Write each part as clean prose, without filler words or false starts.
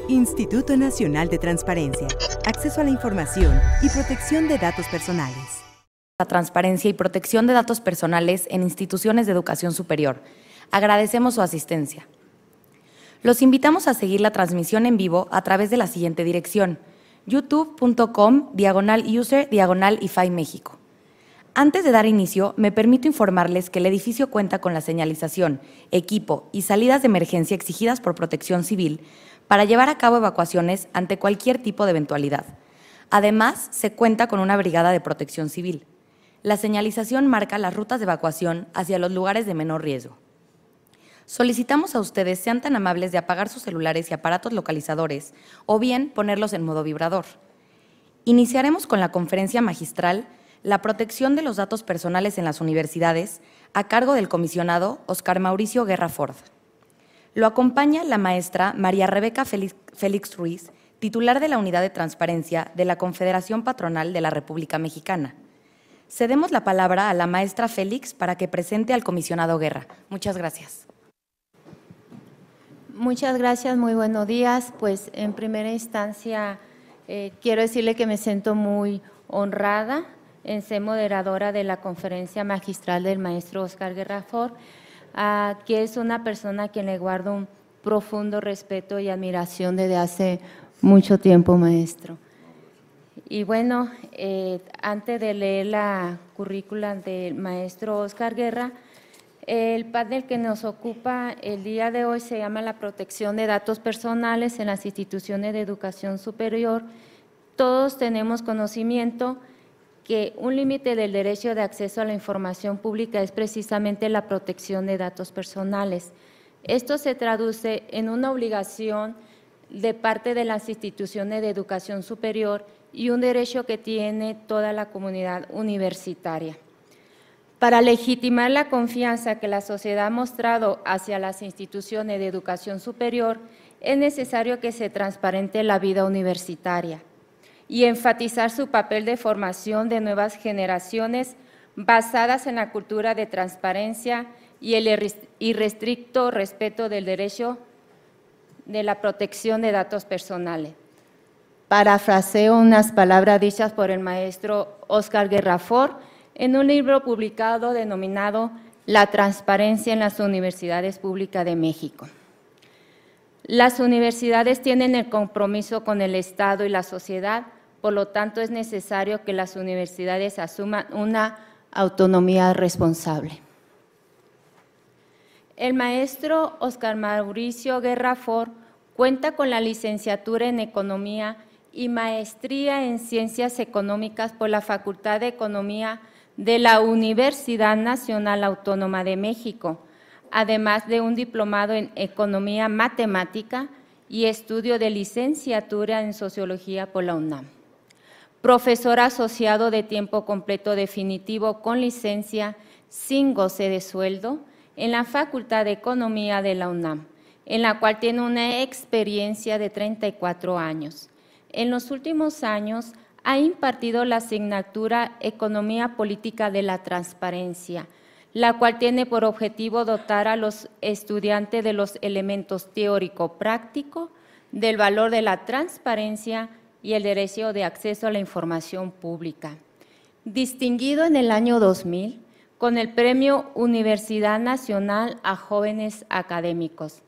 Instituto Nacional de Transparencia, Acceso a la Información y Protección de Datos Personales. La transparencia y protección de datos personales en instituciones de educación superior. Agradecemos su asistencia. Los invitamos a seguir la transmisión en vivo a través de la siguiente dirección: youtube.com/user/IFAI México. Antes de dar inicio, me permito informarles que el edificio cuenta con la señalización, equipo y salidas de emergencia exigidas por Protección Civil para llevar a cabo evacuaciones ante cualquier tipo de eventualidad. Además, se cuenta con una brigada de Protección Civil. La señalización marca las rutas de evacuación hacia los lugares de menor riesgo. Solicitamos a ustedes sean tan amables de apagar sus celulares y aparatos localizadores o bien ponerlos en modo vibrador. Iniciaremos con la conferencia magistral La protección de los datos personales en las universidades, a cargo del comisionado Óscar Mauricio Guerra Ford. Lo acompaña la maestra María Rebeca Félix Ruiz, titular de la Unidad de Transparencia de la Confederación Patronal de la República Mexicana. Cedemos la palabra a la maestra Félix para que presente al comisionado Guerra. Muchas gracias. Muchas gracias, muy buenos días. Pues en primera instancia quiero decirle que me siento muy honrada en ser moderadora de la conferencia magistral del maestro Óscar Guerra Ford, que es una persona a quien le guardo un profundo respeto y admiración desde hace mucho tiempo, maestro. Y bueno, antes de leer la currícula del maestro Óscar Guerra, el panel que nos ocupa el día de hoy se llama La protección de datos personales en las instituciones de educación superior. Todos tenemos conocimiento que un límite del derecho de acceso a la información pública es precisamente la protección de datos personales. Esto se traduce en una obligación de parte de las instituciones de educación superior y un derecho que tiene toda la comunidad universitaria. Para legitimar la confianza que la sociedad ha mostrado hacia las instituciones de educación superior, es necesario que se transparente la vida universitaria y enfatizar su papel de formación de nuevas generaciones basadas en la cultura de transparencia y el irrestricto respeto del derecho de la protección de datos personales. Parafraseo unas palabras dichas por el maestro Óscar Guerra Ford en un libro publicado denominado La transparencia en las universidades públicas de México. Las universidades tienen el compromiso con el Estado y la sociedad, por lo tanto es necesario que las universidades asuman una autonomía responsable. El maestro Óscar Mauricio Guerra Ford cuenta con la licenciatura en Economía y maestría en Ciencias Económicas por la Facultad de Economía de la Universidad Nacional Autónoma de México, además de un diplomado en Economía Matemática y estudio de licenciatura en Sociología por la UNAM. Profesor asociado de tiempo completo definitivo con licencia sin goce de sueldo en la Facultad de Economía de la UNAM, en la cual tiene una experiencia de 34 años. En los últimos años ha impartido la asignatura Economía Política de la Transparencia, la cual tiene por objetivo dotar a los estudiantes de los elementos teórico-práctico, del valor de la transparencia y el derecho de acceso a la información pública. Distinguido en el año 2000 con el Premio Universidad Nacional a Jóvenes Académicos.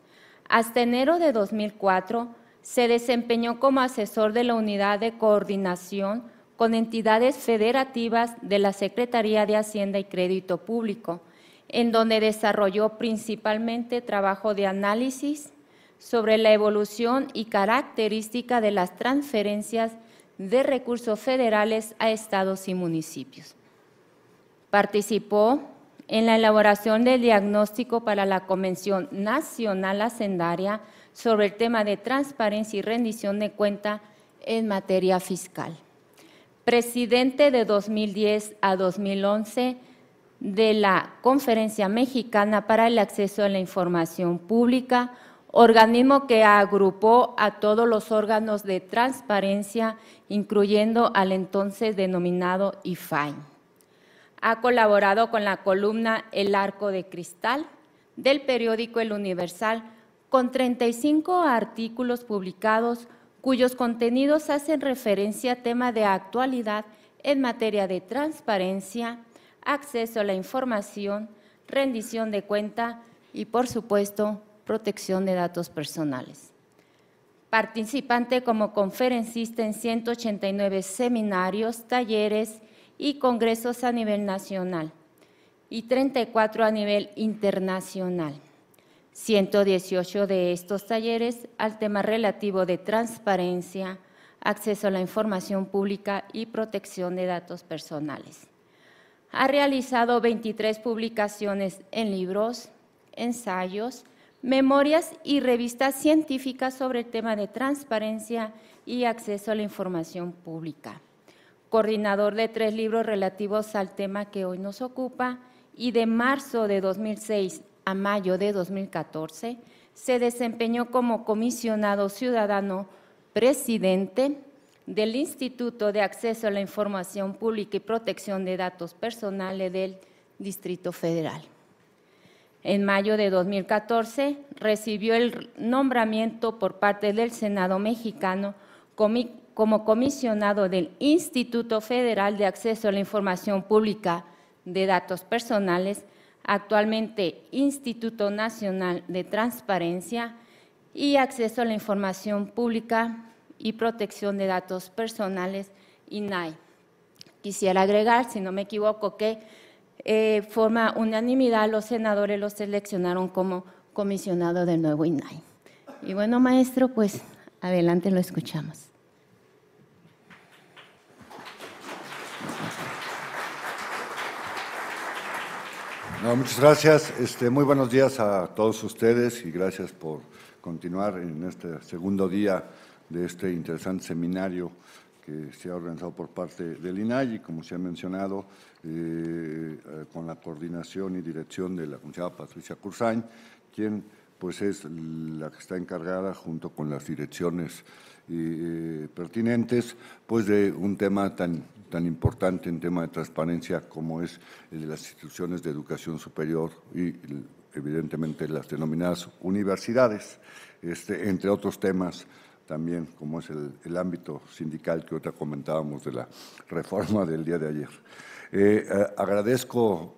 Hasta enero de 2004 se desempeñó como asesor de la Unidad de Coordinación con entidades federativas de la Secretaría de Hacienda y Crédito Público, en donde desarrolló principalmente trabajo de análisis sobre la evolución y característica de las transferencias de recursos federales a estados y municipios. Participó en la elaboración del diagnóstico para la Convención Nacional Hacendaria sobre el tema de transparencia y rendición de cuenta en materia fiscal. Presidente de 2010 a 2011 de la Conferencia Mexicana para el Acceso a la Información Pública, organismo que agrupó a todos los órganos de transparencia, incluyendo al entonces denominado IFAI. Ha colaborado con la columna El Arco de Cristal del periódico El Universal con 35 artículos publicados cuyos contenidos hacen referencia a temas de actualidad en materia de transparencia, acceso a la información, rendición de cuenta y, por supuesto, protección de datos personales. Participante como conferencista en 189 seminarios, talleres y congresos a nivel nacional y 34 a nivel internacional. 118 de estos talleres al tema relativo de transparencia, acceso a la información pública y protección de datos personales. Ha realizado 23 publicaciones en libros, ensayos, memorias y revistas científicas sobre el tema de transparencia y acceso a la información pública. Coordinador de 3 libros relativos al tema que hoy nos ocupa y de marzo de 2006 a mayo de 2014 se desempeñó como comisionado ciudadano presidente del Instituto de Acceso a la Información Pública y Protección de Datos Personales del Distrito Federal. En mayo de 2014 recibió el nombramiento por parte del Senado mexicano como comisionado del Instituto Federal de Acceso a la Información Pública de Datos Personales, actualmente Instituto Nacional de Transparencia y Acceso a la Información Pública y Protección de Datos Personales, INAI. Quisiera agregar, si no me equivoco, que forma unanimidad los senadores los seleccionaron como comisionado del nuevo INAI. Y bueno, maestro, pues adelante, lo escuchamos. No, muchas gracias. Muy buenos días a todos ustedes y gracias por continuar en este segundo día de este interesante seminario que se ha organizado por parte del INAI y, como se ha mencionado, con la coordinación y dirección de la comisionada Patricia Cursain, quien pues es la que está encargada, junto con las direcciones pertinentes, pues de un tema tan importante en tema de transparencia como es el de las instituciones de educación superior y, evidentemente, las denominadas universidades, entre otros temas también, como es el ámbito sindical que ahorita comentábamos de la reforma del día de ayer. Agradezco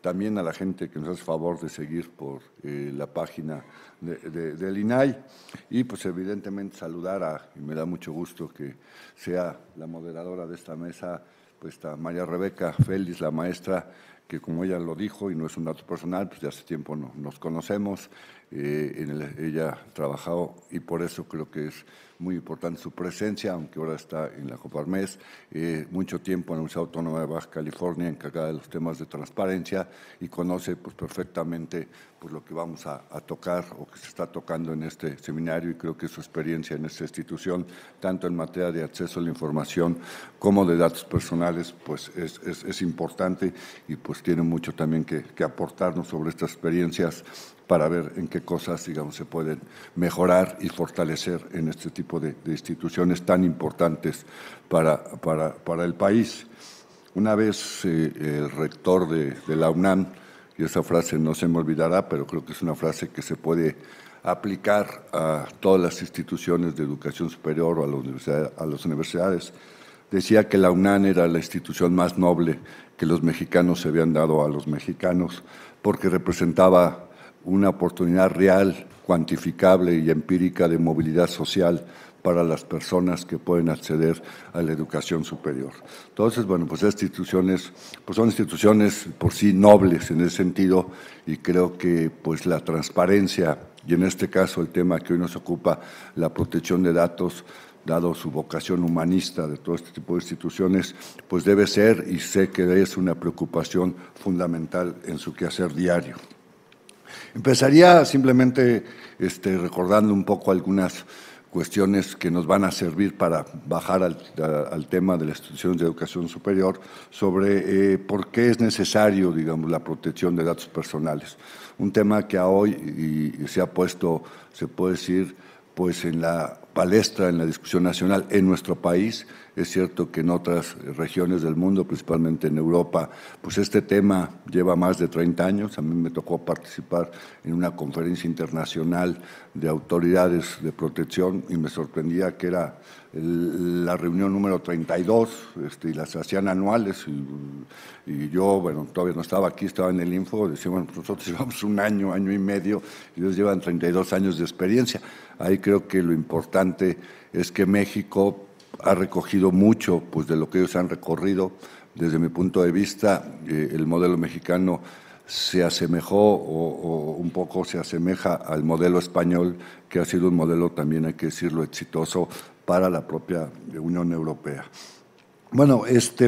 también a la gente que nos hace favor de seguir por la página del INAI y, pues, evidentemente saludar y me da mucho gusto que sea la moderadora de esta mesa, pues, María Rebeca Félix, la maestra, que, como ella lo dijo, y no es un dato personal, pues de hace tiempo nos conocemos, ella ha trabajado y por eso creo que es muy importante su presencia, aunque ahora está en la Coparmex, mucho tiempo en la Universidad Autónoma de Baja California, encargada de los temas de transparencia y conoce pues perfectamente pues lo que vamos a tocar o que se está tocando en este seminario, y creo que su experiencia en esta institución, tanto en materia de acceso a la información como de datos personales, pues es importante y pues tiene mucho también que aportarnos sobre estas experiencias para ver en qué cosas, digamos, se pueden mejorar y fortalecer en este tipo de instituciones tan importantes para el país. Una vez el rector de la UNAM, y esa frase no se me olvidará, pero creo que es una frase que se puede aplicar a todas las instituciones de educación superior o a las universidades, decía que la UNAM era la institución más noble que los mexicanos se habían dado a los mexicanos, porque representaba una oportunidad real, cuantificable y empírica de movilidad social para las personas que pueden acceder a la educación superior. Entonces, bueno, pues estas instituciones pues son instituciones por sí nobles en ese sentido, y creo que pues la transparencia, y en este caso el tema que hoy nos ocupa, la protección de datos, dado su vocación humanista de todo este tipo de instituciones, pues debe ser, y sé que es una preocupación fundamental en su quehacer diario. Empezaría simplemente recordando un poco algunas cuestiones que nos van a servir para bajar al tema de las instituciones de educación superior sobre por qué es necesario, digamos, la protección de datos personales. Un tema que a hoy se ha puesto, se puede decir, pues en la palestra en la discusión nacional en nuestro país. Es cierto que en otras regiones del mundo, principalmente en Europa, pues este tema lleva más de 30 años. A mí me tocó participar en una conferencia internacional de autoridades de protección y me sorprendía que era la reunión número 32, y las hacían anuales, y yo, bueno, todavía no estaba aquí, estaba en el Info, decía, bueno, nosotros llevamos un año, año y medio, y ellos llevan 32 años de experiencia. Ahí creo que lo importante es que México ha recogido mucho pues, de lo que ellos han recorrido. Desde mi punto de vista, el modelo mexicano se asemejó o un poco se asemeja al modelo español, que ha sido un modelo también, hay que decirlo, exitoso para la propia Unión Europea. Bueno,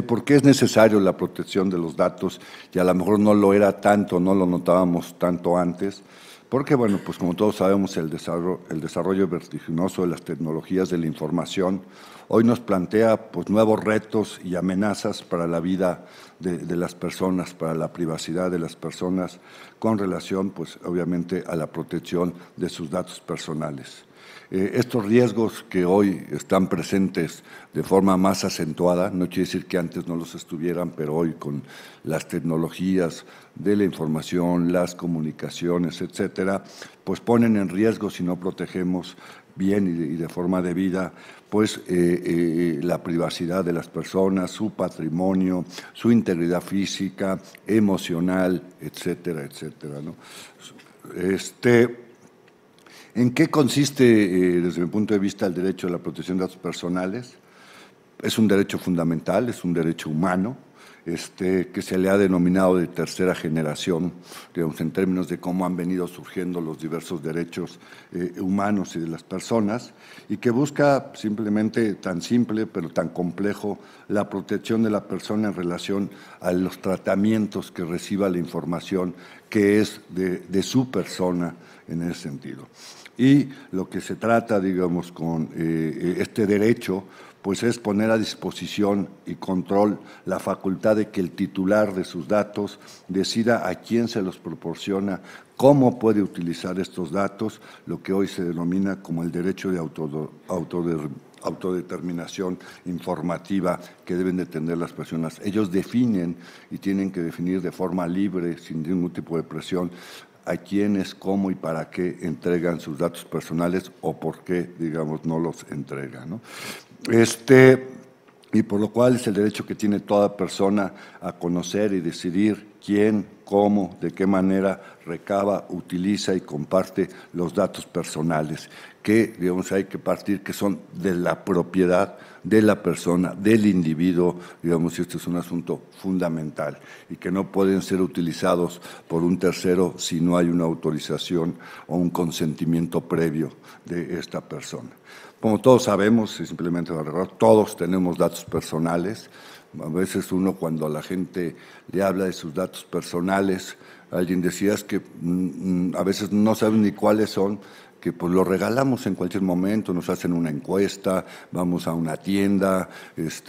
¿por qué es necesario la protección de los datos? Y a lo mejor no lo era tanto, no lo notábamos tanto antes, porque, bueno, pues como todos sabemos, el desarrollo vertiginoso de las tecnologías de la información hoy nos plantea pues, nuevos retos y amenazas para la vida de las personas, para la privacidad de las personas, con relación, pues, obviamente, a la protección de sus datos personales. Estos riesgos que hoy están presentes de forma más acentuada, no quiere decir que antes no los estuvieran, pero hoy con las tecnologías de la información, las comunicaciones, etcétera, pues ponen en riesgo, si no protegemos bien y de forma debida, pues la privacidad de las personas, su patrimonio, su integridad física, emocional, etcétera, etcétera, ¿no? ¿En qué consiste, desde mi punto de vista, el derecho a la protección de datos personales? Es un derecho fundamental, es un derecho humano, que se le ha denominado de tercera generación, digamos, en términos de cómo han venido surgiendo los diversos derechos humanos y de las personas, y que busca simplemente, tan simple pero tan complejo, la protección de la persona en relación a los tratamientos que reciba la información que es de su persona en ese sentido. Y lo que se trata, digamos, con este derecho, pues es poner a disposición y control la facultad de que el titular de sus datos decida a quién se los proporciona, cómo puede utilizar estos datos, lo que hoy se denomina como el derecho de autodeterminación informativa que deben de tener las personas. Ellos definen y tienen que definir de forma libre, sin ningún tipo de presión, a quiénes, cómo y para qué entregan sus datos personales o por qué, digamos, no los entregan, ¿no? Y por lo cual es el derecho que tiene toda persona a conocer y decidir quién, cómo, de qué manera recaba, utiliza y comparte los datos personales, que, digamos, hay que partir que son de la propiedad de la persona, del individuo, digamos, y este es un asunto fundamental y que no pueden ser utilizados por un tercero si no hay una autorización o un consentimiento previo de esta persona. Como todos sabemos, simplemente todos tenemos datos personales. A veces uno, cuando a la gente le habla de sus datos personales, alguien decía es que a veces no saben ni cuáles son, que pues lo regalamos en cualquier momento, nos hacen una encuesta, vamos a una tienda,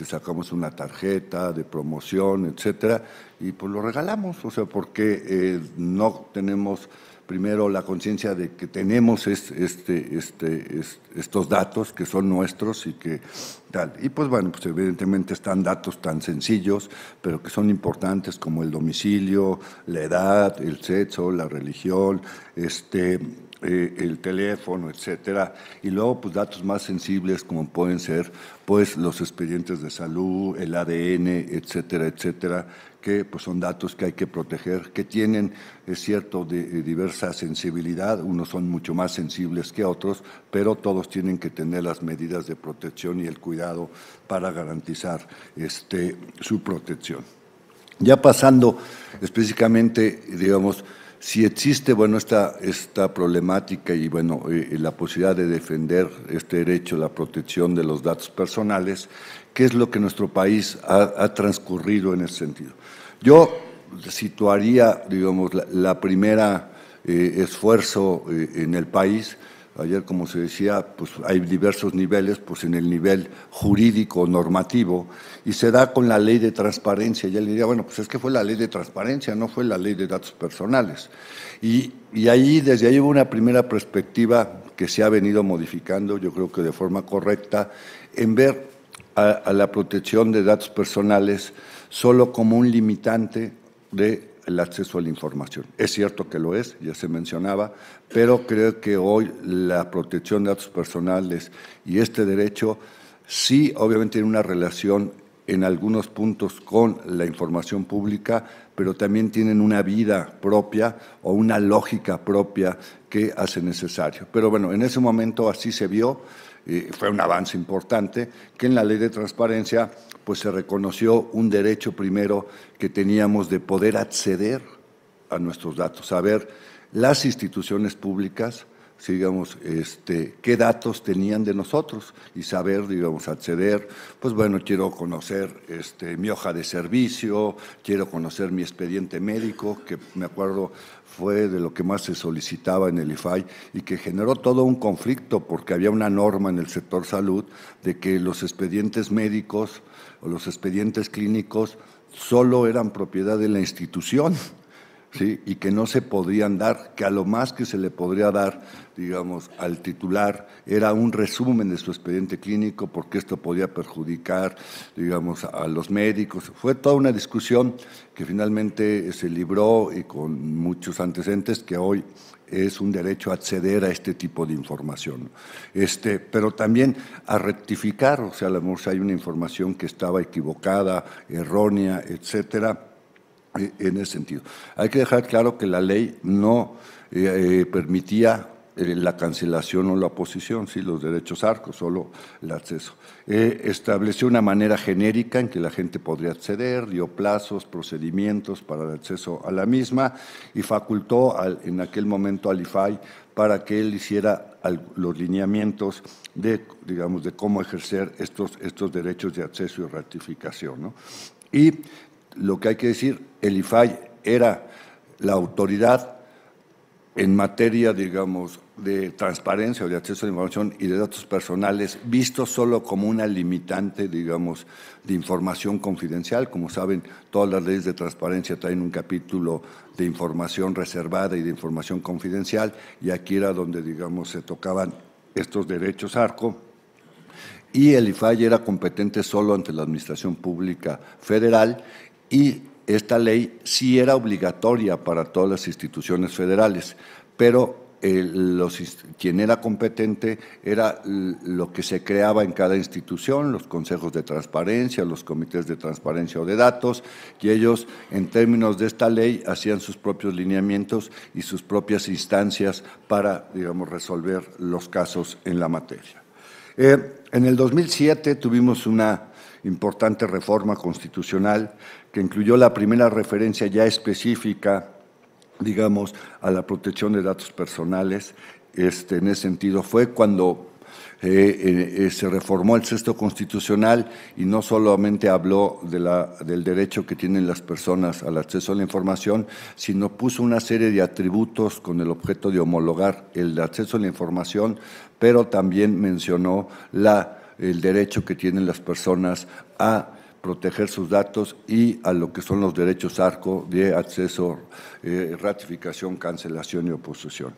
sacamos una tarjeta de promoción, etcétera, y pues lo regalamos, o sea, porque no tenemos primero la conciencia de que tenemos estos datos que son nuestros y que tal. Y pues bueno, pues evidentemente están datos tan sencillos, pero que son importantes como el domicilio, la edad, el sexo, la religión, el teléfono, etcétera, y luego pues datos más sensibles como pueden ser pues los expedientes de salud, el ADN, etcétera, etcétera, que pues son datos que hay que proteger, que tienen, es cierto, de diversa sensibilidad, unos son mucho más sensibles que otros, pero todos tienen que tener las medidas de protección y el cuidado para garantizar su protección. Ya pasando específicamente, digamos, si existe, bueno, esta problemática y, bueno, la posibilidad de defender este derecho a la protección de los datos personales, ¿qué es lo que nuestro país ha transcurrido en ese sentido? Yo situaría, digamos, la primera esfuerzo en el país. Ayer, como se decía, pues hay diversos niveles, pues en el nivel jurídico, normativo, y se da con la ley de transparencia. Ya le diría, bueno, pues es que fue la ley de transparencia, no fue la ley de datos personales. Y ahí, desde ahí hubo una primera perspectiva que se ha venido modificando, yo creo que de forma correcta, en ver a la protección de datos personales solo como un limitante del acceso a la información. Es cierto que lo es, ya se mencionaba, pero creo que hoy la protección de datos personales y este derecho sí, obviamente, tiene una relación en algunos puntos con la información pública, pero también tienen una vida propia o una lógica propia que hace necesario. Pero bueno, en ese momento así se vio, fue un avance importante, que en la Ley de Transparencia pues se reconoció un derecho primero que teníamos de poder acceder a nuestros datos, saber las instituciones públicas, digamos, qué datos tenían de nosotros y saber, digamos, acceder, pues bueno, quiero conocer mi hoja de servicio, quiero conocer mi expediente médico, que me acuerdo fue de lo que más se solicitaba en el IFAI y que generó todo un conflicto porque había una norma en el sector salud de que los expedientes médicos o los expedientes clínicos solo eran propiedad de la institución. ¿Sí? Y que no se podrían dar, que a lo más que se le podría dar, digamos, al titular era un resumen de su expediente clínico porque esto podía perjudicar, digamos, a los médicos. Fue toda una discusión que finalmente se libró y con muchos antecedentes que hoy es un derecho a acceder a este tipo de información. Pero también a rectificar, o sea, a lo mejor si hay una información que estaba equivocada, errónea, etcétera, en ese sentido. Hay que dejar claro que la ley no permitía la cancelación o la oposición, sí, los derechos ARCO, solo el acceso. Estableció una manera genérica en que la gente podría acceder, dio plazos, procedimientos para el acceso a la misma y facultó en aquel momento al IFAI para que él hiciera los lineamientos de, digamos, de cómo ejercer estos derechos de acceso y ratificación, ¿no? Y lo que hay que decir, el IFAI era la autoridad en materia, digamos, de transparencia o de acceso a la información y de datos personales, visto solo como una limitante, digamos, de información confidencial. Como saben, todas las leyes de transparencia traen un capítulo de información reservada y de información confidencial, y aquí era donde, digamos, se tocaban estos derechos ARCO. Y el IFAI era competente solo ante la Administración Pública Federal y esta ley sí era obligatoria para todas las instituciones federales, pero quien era competente era lo que se creaba en cada institución, los consejos de transparencia, los comités de transparencia o de datos, y ellos, en términos de esta ley, hacían sus propios lineamientos y sus propias instancias para, digamos, resolver los casos en la materia. En el 2007 tuvimos una importante reforma constitucional que incluyó la primera referencia ya específica, digamos, a la protección de datos personales. En ese sentido fue cuando se reformó el Sexto Constitucional y no solamente habló del derecho que tienen las personas al acceso a la información, sino puso una serie de atributos con el objeto de homologar el acceso a la información, pero también mencionó el derecho que tienen las personas a proteger sus datos y a lo que son los derechos ARCO de acceso, ratificación, cancelación y oposición.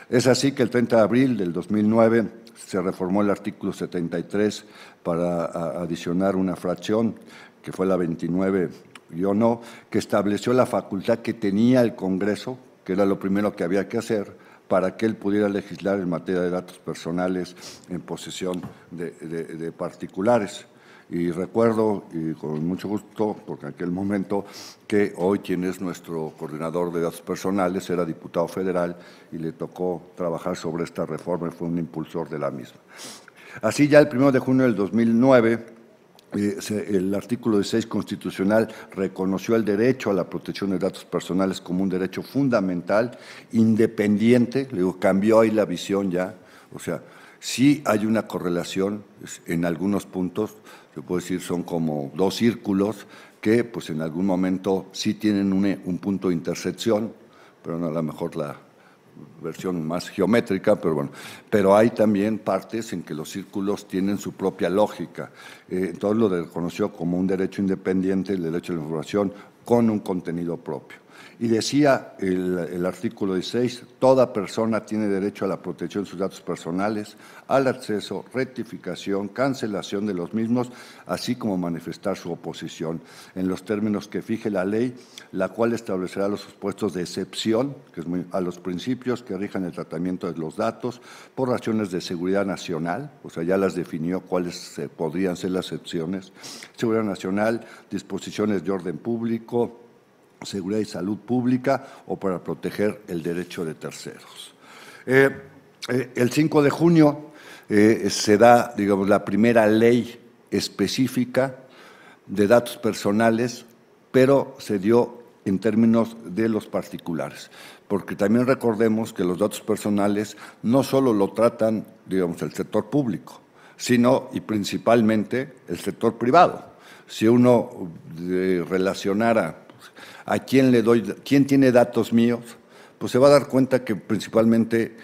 Es así que el 30 de abril del 2009 se reformó el artículo 73 para adicionar una fracción, que fue la 29-1, que estableció la facultad que tenía el Congreso, que era lo primero que había que hacer, para que él pudiera legislar en materia de datos personales en posesión de particulares. Y recuerdo, y con mucho gusto, porque en aquel momento, que hoy quien es nuestro coordinador de datos personales era diputado federal y le tocó trabajar sobre esta reforma y fue un impulsor de la misma. Así, ya el 1 de junio del 2009, el artículo 16 constitucional reconoció el derecho a la protección de datos personales como un derecho fundamental, independiente, cambió ahí la visión ya, o sea, sí hay una correlación en algunos puntos, se puede decir son como dos círculos que pues en algún momento sí tienen un punto de intersección, pero no a lo mejor la versión más geométrica, pero bueno, pero hay también partes en que los círculos tienen su propia lógica. Entonces lo reconoció como un derecho independiente, el derecho a la información con un contenido propio. Y decía el artículo 16, toda persona tiene derecho a la protección de sus datos personales, al acceso, rectificación, cancelación de los mismos, así como manifestar su oposición en los términos que fije la ley, la cual establecerá los supuestos de excepción, que es a los principios que rijan el tratamiento de los datos por razones de seguridad nacional, o sea, ya las definió cuáles podrían ser las excepciones, seguridad nacional, disposiciones de orden público, seguridad y salud pública o para proteger el derecho de terceros. El 5 de junio se da, digamos, la primera ley específica de datos personales, pero se dio en términos de los particulares, porque también recordemos que los datos personales no solo lo tratan, digamos, el sector público, sino y principalmente el sector privado. Si uno relacionara a quién le doy, quién tiene datos míos, pues se va a dar cuenta que principalmente,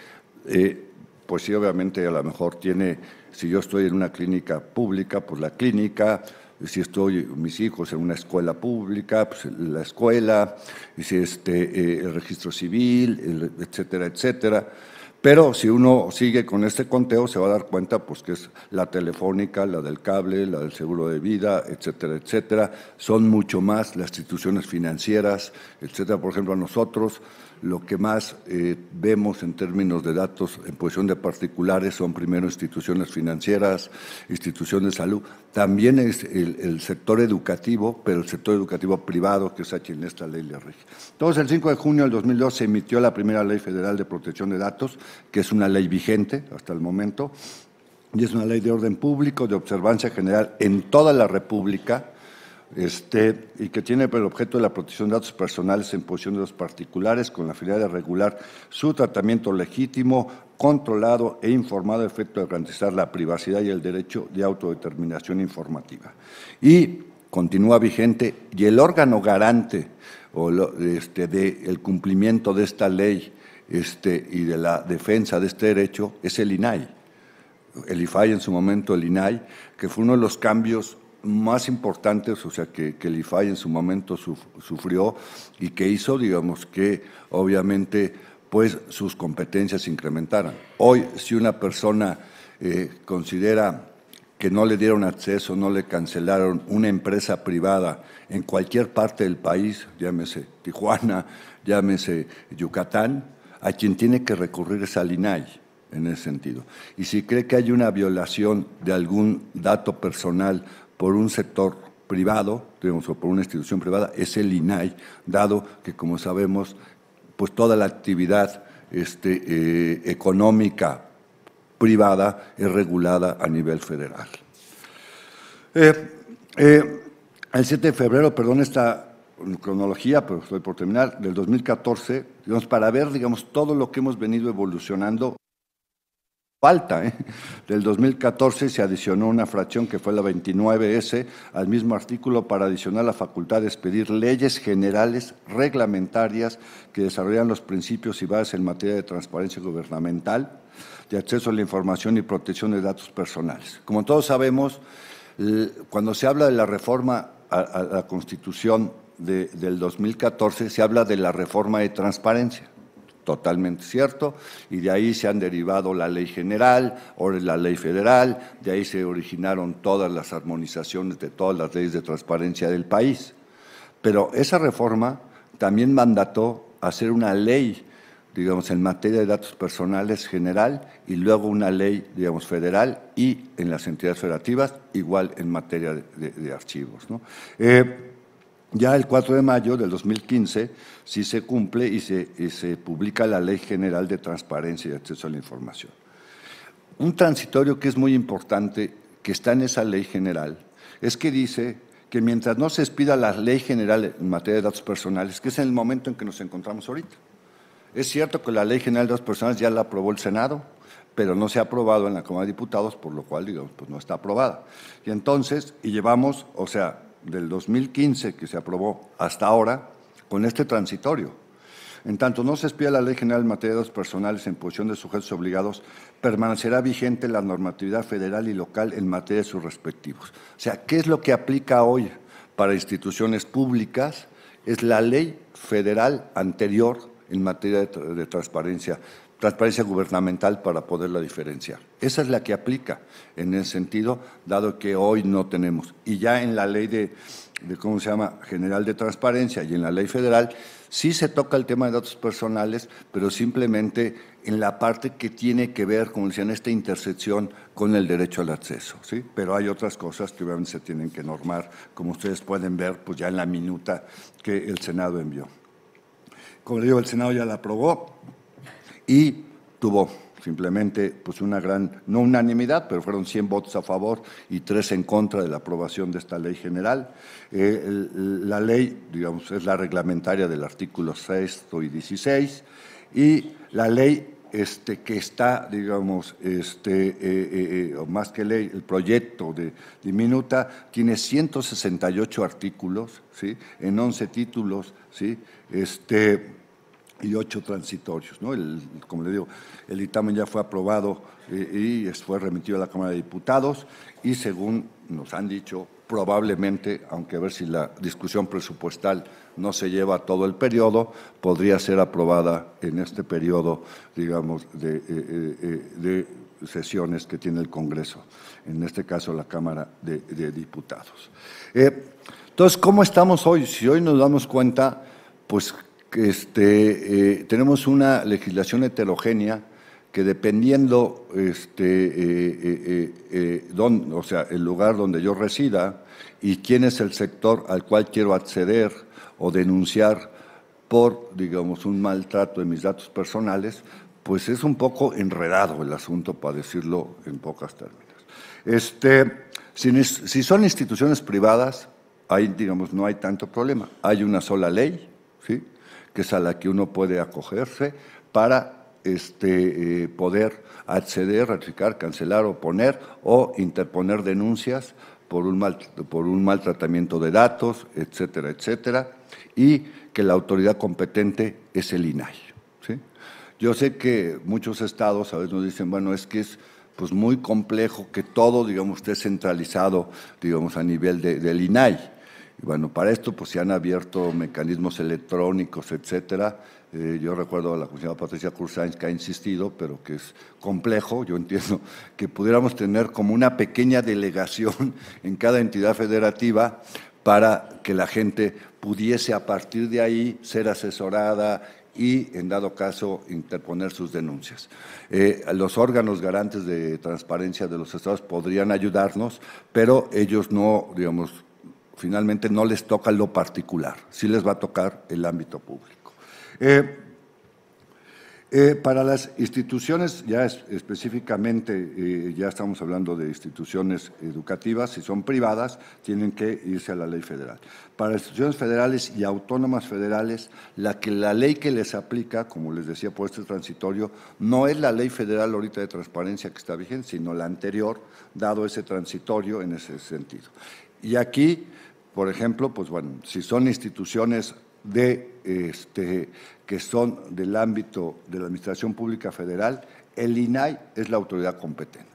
pues sí, obviamente a lo mejor tiene, si yo estoy en una clínica pública, pues la clínica, si estoy, mis hijos en una escuela pública, pues la escuela, y si el registro civil, etcétera, etcétera. Pero si uno sigue con este conteo, se va a dar cuenta pues, que es la telefónica, la del cable, la del seguro de vida, etcétera, etcétera. Son mucho más las instituciones financieras, etcétera. Por ejemplo, nosotros lo que más vemos en términos de datos en posición de particulares son primero instituciones financieras, instituciones de salud. También es el sector educativo, pero el sector educativo privado, que es a quien esta ley le rige. Entonces, el 5 de junio del 2002 se emitió la primera Ley Federal de Protección de Datos, que es una ley vigente hasta el momento, y es una ley de orden público, de observancia general en toda la República, y que tiene por objeto la protección de datos personales en posesión de los particulares con la finalidad de regular su tratamiento legítimo, controlado e informado a efecto de garantizar la privacidad y el derecho de autodeterminación informativa. Y continúa vigente, y el órgano garante del cumplimiento de esta ley y de la defensa de este derecho es el INAI. El IFAI en su momento, el INAI, que fue uno de los cambios más importantes, o sea, que el IFAI en su momento sufrió y que hizo, digamos, que obviamente pues sus competencias se incrementaran. Hoy, si una persona considera que no le dieron acceso, no le cancelaron una empresa privada en cualquier parte del país, llámese Tijuana, llámese Yucatán, a quien tiene que recurrir es al INAI en ese sentido. Y si cree que hay una violación de algún dato personal por un sector privado, digamos, o por una institución privada, es el INAI, dado que, como sabemos, pues toda la actividad económica privada es regulada a nivel federal. El 7 de febrero, perdón esta cronología, pero estoy por terminar, del 2014, digamos, para ver, digamos, todo lo que hemos venido evolucionando. Falta, Del 2014 se adicionó una fracción que fue la 29S al mismo artículo para adicionar la facultad de expedir leyes generales reglamentarias que desarrollan los principios y bases en materia de transparencia gubernamental, de acceso a la información y protección de datos personales. Como todos sabemos, cuando se habla de la reforma a la Constitución del 2014, se habla de la reforma de transparencia. Totalmente cierto, y de ahí se han derivado la ley general, ahora es la ley federal, de ahí se originaron todas las armonizaciones de todas las leyes de transparencia del país. Pero esa reforma también mandató hacer una ley, digamos, en materia de datos personales general y luego una ley, digamos, federal y en las entidades federativas, igual en materia de archivos, ¿no? Ya el 4 de mayo del 2015 sí se cumple y se publica la Ley General de Transparencia y Acceso a la Información. Un transitorio que es muy importante, que está en esa Ley General, es que dice que mientras no se expida la Ley General en materia de datos personales, que es en el momento en que nos encontramos ahorita. Es cierto que la Ley General de Datos Personales ya la aprobó el Senado, pero no se ha aprobado en la Cámara de Diputados, por lo cual, digamos, pues no está aprobada. Y entonces, llevamos, o sea, del 2015 que se aprobó hasta ahora, con este transitorio. En tanto no se expida la Ley General en materia de datos personales en posesión de sujetos obligados, permanecerá vigente la normatividad federal y local en materia de sus respectivos. O sea, ¿qué es lo que aplica hoy para instituciones públicas es la ley federal anterior en materia de transparencia gubernamental para poderla diferenciar. Esa es la que aplica en ese sentido, dado que hoy no tenemos. Y ya en la ley de ¿cómo se llama?, general de transparencia y en la ley federal, sí se toca el tema de datos personales, pero simplemente en la parte que tiene que ver, como decían, esta intersección con el derecho al acceso, ¿sí? Pero hay otras cosas que obviamente se tienen que normar, como ustedes pueden ver, pues ya en la minuta que el Senado envió. Como le digo, el Senado ya la aprobó y tuvo simplemente pues una gran, no unanimidad, pero fueron 100 votos a favor y 3 en contra de la aprobación de esta ley general. La ley, digamos, es la reglamentaria del artículo 6 y 16 y la ley que está, digamos, o más que ley, el proyecto de minuta tiene 168 artículos, ¿sí?, en 11 títulos, ¿sí?, y 8 transitorios, ¿no? Como le digo, el dictamen ya fue aprobado y fue remitido a la Cámara de Diputados y según nos han dicho, probablemente, aunque a ver si la discusión presupuestal no se lleva todo el periodo, podría ser aprobada en este periodo, digamos, de sesiones que tiene el Congreso, en este caso la Cámara de Diputados. Entonces, ¿cómo estamos hoy? Si hoy nos damos cuenta, pues tenemos una legislación heterogénea que dependiendo o sea, el lugar donde yo resida y quién es el sector al cual quiero acceder o denunciar por, digamos, un maltrato de mis datos personales, pues es un poco enredado el asunto, para decirlo en pocos términos. Si son instituciones privadas, ahí, digamos, no hay tanto problema. Hay una sola ley, ¿sí?, que es a la que uno puede acogerse para poder acceder, ratificar, cancelar, oponer o interponer denuncias por un maltratamiento de datos, etcétera, etcétera, y que la autoridad competente es el INAI, ¿sí? Yo sé que muchos estados a veces nos dicen, bueno, es que es pues muy complejo que todo, digamos, esté centralizado, digamos, a nivel del INAI. Y bueno, para esto pues se han abierto mecanismos electrónicos, etcétera. Yo recuerdo a la comisionada Patricia Cruz Sáenz que ha insistido, pero que es complejo. Yo entiendo que pudiéramos tener como una pequeña delegación en cada entidad federativa para que la gente pudiese a partir de ahí ser asesorada y, en dado caso, interponer sus denuncias. Los órganos garantes de transparencia de los estados podrían ayudarnos, pero ellos no, digamos, finalmente no les toca lo particular, sí les va a tocar el ámbito público. Para las instituciones, ya específicamente, ya estamos hablando de instituciones educativas, si son privadas, tienen que irse a la ley federal. Para las instituciones federales y autónomas federales, la ley que les aplica, como les decía, por este transitorio, no es la ley federal ahorita de transparencia que está vigente, sino la anterior, dado ese transitorio en ese sentido. Y aquí, por ejemplo, pues bueno, si son instituciones que son del ámbito de la Administración Pública Federal, el INAI es la autoridad competente.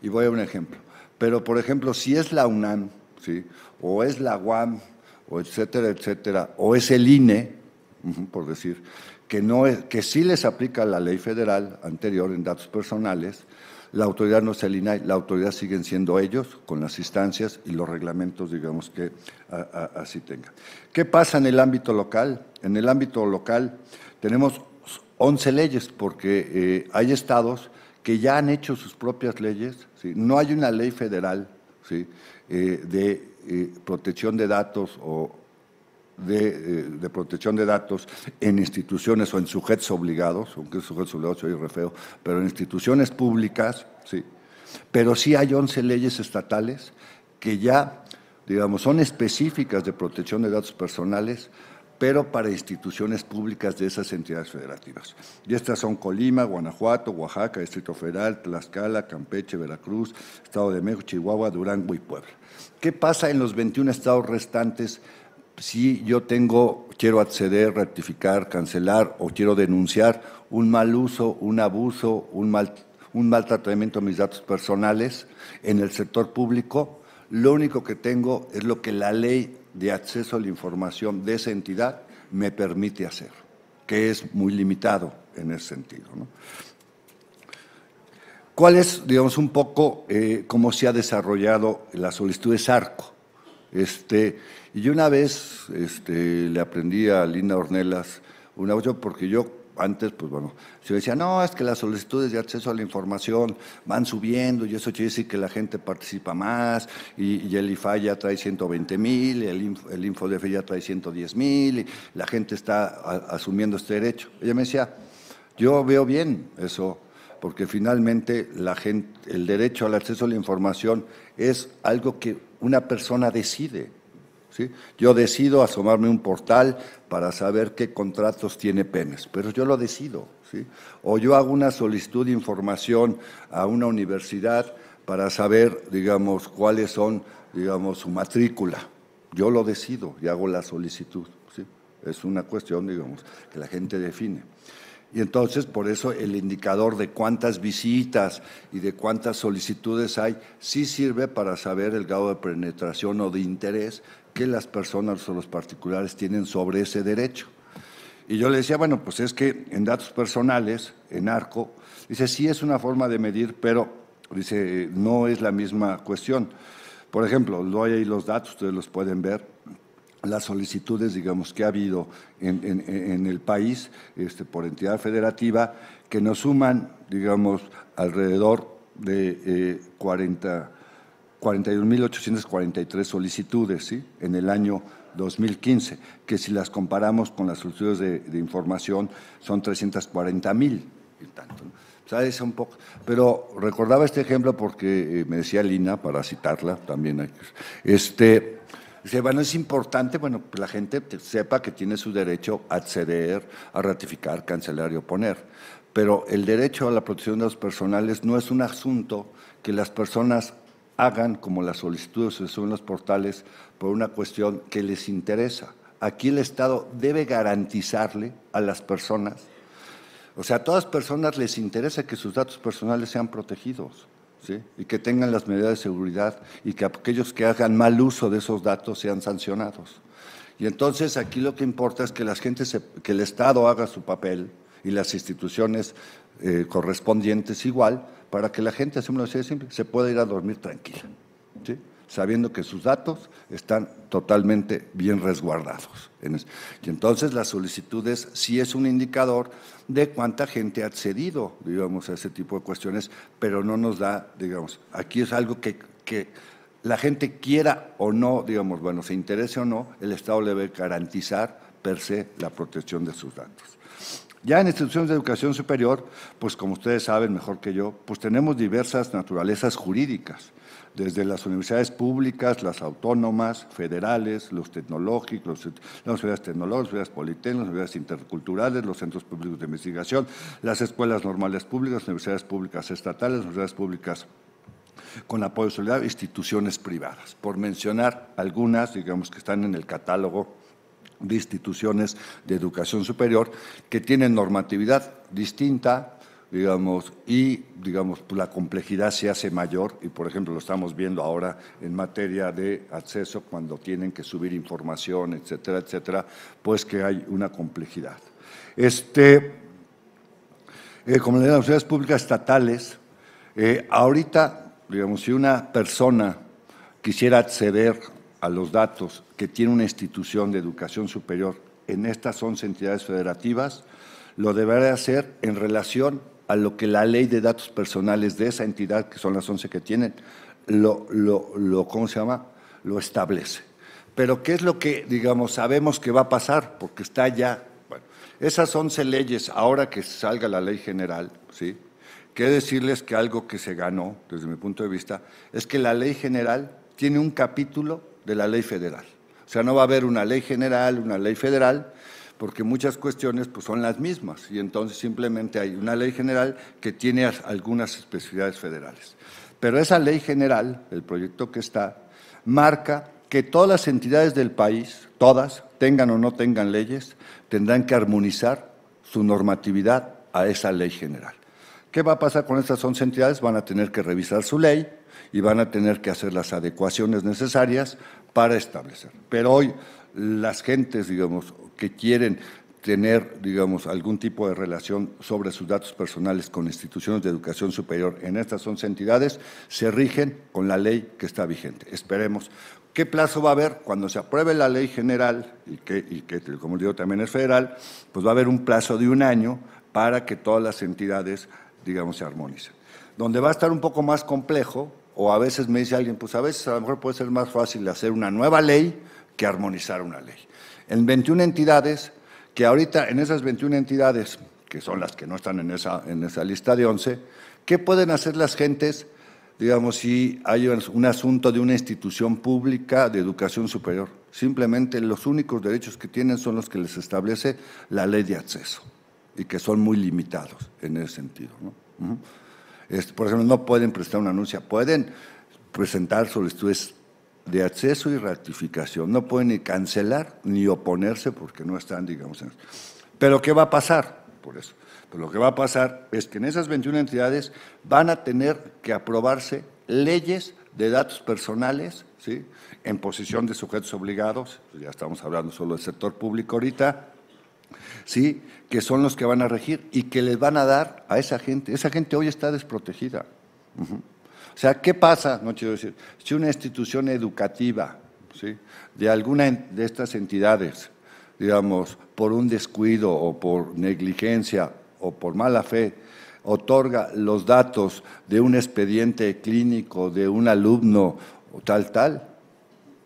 Y voy a un ejemplo. Pero, por ejemplo, si es la UNAM, ¿sí?, o es la UAM, o etcétera, etcétera, o es el INE, por decir, que sí les aplica la ley federal anterior en datos personales, la autoridad no es el INAI, la autoridad siguen siendo ellos, con las instancias y los reglamentos, digamos, que así tengan. ¿Qué pasa en el ámbito local? En el ámbito local tenemos 11 leyes, porque hay estados que ya han hecho sus propias leyes, ¿sí? No hay una ley federal, ¿sí?, de protección de datos o de protección de datos en instituciones o en sujetos obligados, aunque sujetos obligados se oye re feo, pero en instituciones públicas, sí. Pero sí hay 11 leyes estatales que ya, digamos, son específicas de protección de datos personales, pero para instituciones públicas de esas entidades federativas. Y estas son Colima, Guanajuato, Oaxaca, Distrito Federal, Tlaxcala, Campeche, Veracruz, Estado de México, Chihuahua, Durango y Puebla. ¿Qué pasa en los 21 estados restantes? Si yo quiero acceder, rectificar, cancelar o quiero denunciar un mal uso, un abuso, un maltratamiento de mis datos personales en el sector público, lo único que tengo es lo que la ley de acceso a la información de esa entidad me permite hacer, que es muy limitado en ese sentido, ¿no? ¿Cuál es, digamos, un poco cómo se ha desarrollado la solicitud de SARCO? Y yo una vez le aprendí a Linda Ornelas porque yo antes, pues bueno, se decía, no, es que las solicitudes de acceso a la información van subiendo y eso quiere decir que la gente participa más y el IFAI ya trae 120,000, el InfoDF ya trae 110,000 y la gente está asumiendo este derecho. Ella me decía, yo veo bien eso, porque finalmente el derecho al acceso a la información es algo que una persona decide, ¿sí? Yo decido asomarme a un portal para saber qué contratos tiene Pemex, pero yo lo decido, ¿sí? O yo hago una solicitud de información a una universidad para saber, digamos, cuáles son, digamos, su matrícula. Yo lo decido y hago la solicitud, ¿sí? Es una cuestión, digamos, que la gente define. Y entonces, por eso, el indicador de cuántas visitas y de cuántas solicitudes hay sí sirve para saber el grado de penetración o de interés que las personas o los particulares tienen sobre ese derecho. Y yo le decía, bueno, pues es que en datos personales, en ARCO, dice, sí es una forma de medir, pero, dice, no es la misma cuestión. Por ejemplo, doy ahí los datos, ustedes los pueden ver, las solicitudes, digamos, que ha habido en el país por entidad federativa, que nos suman, digamos, alrededor de 41,843 solicitudes, ¿sí?, en el año 2015, que si las comparamos con las solicitudes de información son 340,000 y tanto, ¿no? ¿Sabes? Un poco, pero recordaba este ejemplo porque me decía Lina, para citarla también, dice, bueno, es importante, bueno, que la gente sepa que tiene su derecho a acceder, a ratificar, cancelar y oponer, pero el derecho a la protección de datos personales no es un asunto que las personas hagan como las solicitudes que suben los portales por una cuestión que les interesa. Aquí el Estado debe garantizarle a las personas, o sea, a todas las personas les interesa que sus datos personales sean protegidos, ¿sí?, y que tengan las medidas de seguridad y que aquellos que hagan mal uso de esos datos sean sancionados. Y entonces aquí lo que importa es que que el Estado haga su papel y las instituciones correspondientes igual, para que la gente, así me simple, se pueda ir a dormir tranquila, ¿sí?, sabiendo que sus datos están totalmente bien resguardados. Y entonces las solicitudes sí es un indicador de cuánta gente ha accedido, digamos, a ese tipo de cuestiones, pero no nos da, digamos, aquí es algo que la gente quiera o no, digamos, bueno, se interese o no, el Estado le debe garantizar per se la protección de sus datos. Ya en instituciones de educación superior, pues como ustedes saben mejor que yo, pues tenemos diversas naturalezas jurídicas, desde las universidades públicas, las autónomas, federales, los tecnológicos, las universidades tecnológicas, las universidades politécnicas, las universidades interculturales, los centros públicos de investigación, las escuelas normales públicas, las universidades públicas estatales, las universidades públicas con apoyo solidario, instituciones privadas, por mencionar algunas, digamos, que están en el catálogo de instituciones de educación superior que tienen normatividad distinta, digamos, y digamos, la complejidad se hace mayor y, por ejemplo, lo estamos viendo ahora en materia de acceso cuando tienen que subir información, etcétera, etcétera, pues que hay una complejidad. Como las universidades públicas estatales, ahorita, digamos, si una persona quisiera acceder a los datos que tiene una institución de educación superior en estas 11 entidades federativas, lo deberá hacer en relación a lo que la ley de datos personales de esa entidad, que son las 11 que tienen, ¿cómo se llama?, lo establece. Pero ¿qué es lo que, digamos, sabemos que va a pasar? Porque está ya, bueno, esas 11 leyes, ahora que salga la ley general, ¿sí?, quiero decirles que algo que se ganó, desde mi punto de vista, es que la ley general tiene un capítulo de la ley federal. O sea, no va a haber una ley general, una ley federal, porque muchas cuestiones pues, son las mismas y entonces simplemente hay una ley general que tiene algunas especificidades federales. Pero esa ley general, el proyecto que está, marca que todas las entidades del país, todas, tengan o no tengan leyes, tendrán que armonizar su normatividad a esa ley general. ¿Qué va a pasar con estas 11 entidades? Van a tener que revisar su ley y van a tener que hacer las adecuaciones necesarias para establecer. Pero hoy las gentes, digamos, que quieren tener, digamos, algún tipo de relación sobre sus datos personales con instituciones de educación superior en estas 11 entidades, se rigen con la ley que está vigente. Esperemos. ¿Qué plazo va a haber? Cuando se apruebe la ley general, y que como digo también es federal, pues va a haber un plazo de 1 año para que todas las entidades, digamos, se armonicen. Donde va a estar un poco más complejo, o a veces me dice alguien, pues a veces a lo mejor puede ser más fácil hacer una nueva ley que armonizar una ley. En 21 entidades, que ahorita en esas 21 entidades, que son las que no están en esa lista de 11, ¿qué pueden hacer las gentes, digamos, si hay un asunto de una institución pública de educación superior? Simplemente los únicos derechos que tienen son los que les establece la ley de acceso y que son muy limitados en ese sentido, ¿no? Por ejemplo, no pueden prestar una anuncia, pueden presentar solicitudes de acceso y ratificación, no pueden ni cancelar ni oponerse porque no están, digamos, en esto. Pero ¿qué va a pasar? Por eso. Pues lo que va a pasar es que en esas 21 entidades van a tener que aprobarse leyes de datos personales, ¿sí?, en posición de sujetos obligados, ya estamos hablando solo del sector público ahorita, ¿sí?, que son los que van a regir y que les van a dar a esa gente. Esa gente hoy está desprotegida. O sea, ¿qué pasa? No quiero decir, si una institución educativa, ¿sí?, de alguna de estas entidades, digamos, por un descuido o por negligencia o por mala fe, otorga los datos de un expediente clínico de un alumno o tal,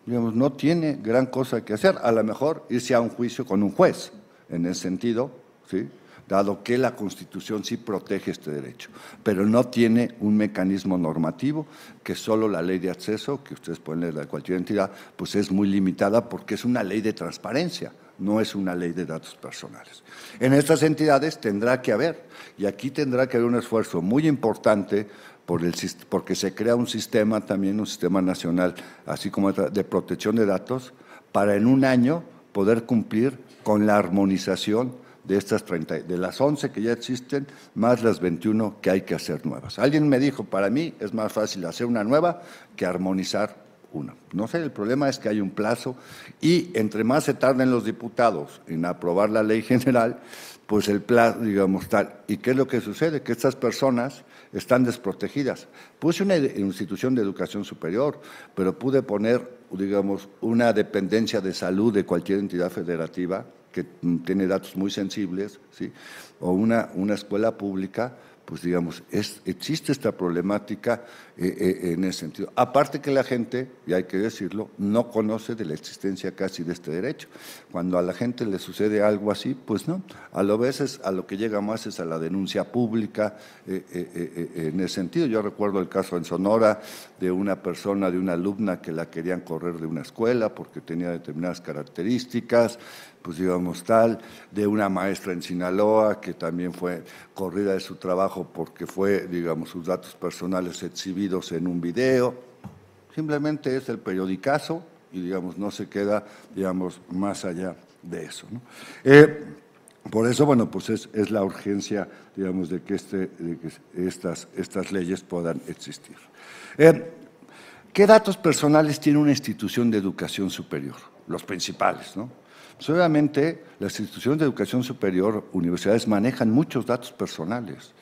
digamos, no tiene gran cosa que hacer. A lo mejor irse a un juicio con un juez, en ese sentido, ¿sí?, dado que la Constitución sí protege este derecho, pero no tiene un mecanismo normativo que solo la ley de acceso, que ustedes pueden leer de cualquier entidad, pues es muy limitada porque es una ley de transparencia, no es una ley de datos personales. En estas entidades tendrá que haber, y aquí tendrá que haber un esfuerzo muy importante porque se crea un sistema también, un sistema nacional, así como de protección de datos, para en 1 año poder cumplir con la armonización de estas 30, de las 11 que ya existen, más las 21 que hay que hacer nuevas. Alguien me dijo, para mí es más fácil hacer una nueva que armonizar una. No sé, el problema es que hay un plazo y entre más se tarden los diputados en aprobar la ley general, pues el plazo, digamos, tal. ¿Y qué es lo que sucede? Que estas personas están desprotegidas. Puse una institución de educación superior, pero pude poner, digamos, una dependencia de salud de cualquier entidad federativa que tiene datos muy sensibles, ¿sí?, o una escuela pública, pues digamos, existe esta problemática en ese sentido. Aparte que la gente, y hay que decirlo, no conoce de la existencia casi de este derecho. Cuando a la gente le sucede algo así, pues no, a veces a lo que llega más es a la denuncia pública en ese sentido. Yo recuerdo el caso en Sonora de una persona, de una alumna que la querían correr de una escuela porque tenía determinadas características, pues digamos tal, de una maestra en Sinaloa que también fue corrida de su trabajo porque fue, digamos, sus datos personales exhibidos en un video. Simplemente es el periodicazo y, digamos, no se queda, digamos, más allá de eso, ¿no? Por eso, bueno, pues es la urgencia, digamos, de que estas leyes puedan existir. ¿Qué datos personales tiene una institución de educación superior? Los principales, ¿no? Pues obviamente, las instituciones de educación superior, universidades, manejan muchos datos personales.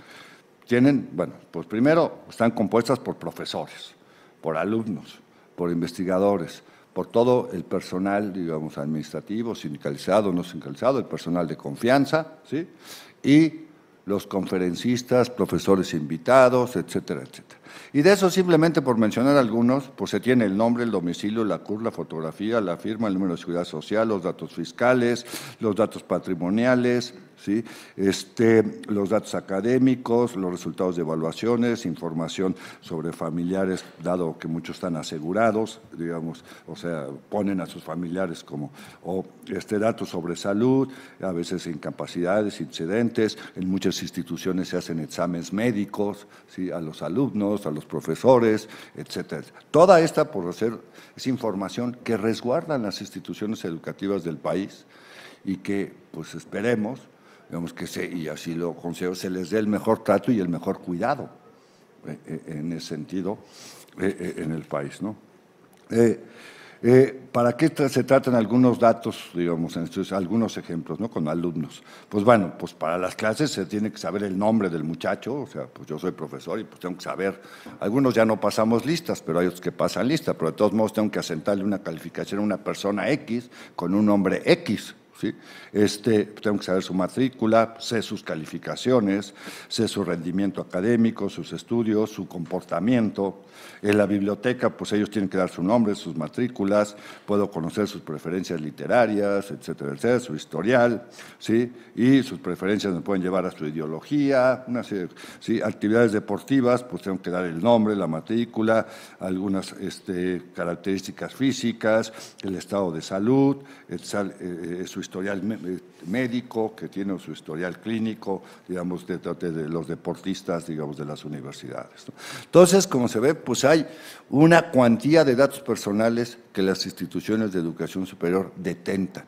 Tienen, bueno, pues primero están compuestas por profesores, por alumnos, por investigadores, por todo el personal, digamos, administrativo, sindicalizado, no sindicalizado, el personal de confianza, ¿sí?, y los conferencistas, profesores invitados, etcétera, etcétera. Y de eso, simplemente por mencionar algunos, pues se tiene el nombre, el domicilio, la CUR, la fotografía, la firma, el número de seguridad social, los datos fiscales, los datos patrimoniales, ¿sí?, los datos académicos, los resultados de evaluaciones, información sobre familiares, dado que muchos están asegurados, digamos, o sea, ponen a sus familiares como, datos sobre salud, a veces incapacidades, incidentes, en muchas instituciones se hacen exámenes médicos, ¿sí?, a los alumnos, a los profesores, etcétera. Toda esta, por hacer, es información que resguardan las instituciones educativas del país y que, pues esperemos, digamos que y así lo considero, se les dé el mejor trato y el mejor cuidado en ese sentido en el país, ¿no? ¿Para qué se tratan algunos datos, digamos, algunos ejemplos, ¿no? Con alumnos? Pues bueno, pues para las clases se tiene que saber el nombre del muchacho, o sea, pues yo soy profesor y pues tengo que saber, algunos ya no pasamos listas, pero hay otros que pasan listas, pero de todos modos tengo que asentarle una calificación a una persona X con un nombre X, ¿sí? Tengo que saber su matrícula, sé sus calificaciones, sé su rendimiento académico, sus estudios, su comportamiento. En la biblioteca, pues ellos tienen que dar su nombre, sus matrículas, puedo conocer sus preferencias literarias, etcétera, etcétera, su historial, ¿sí? Y sus preferencias me pueden llevar a su ideología, una serie, ¿sí? Actividades deportivas, pues tengo que dar el nombre, la matrícula, algunas características físicas, el estado de salud, su historial médico, que tiene su historial clínico, digamos, de los deportistas, digamos, de las universidades, ¿no? Entonces, como se ve, pues hay una cuantía de datos personales que las instituciones de educación superior detentan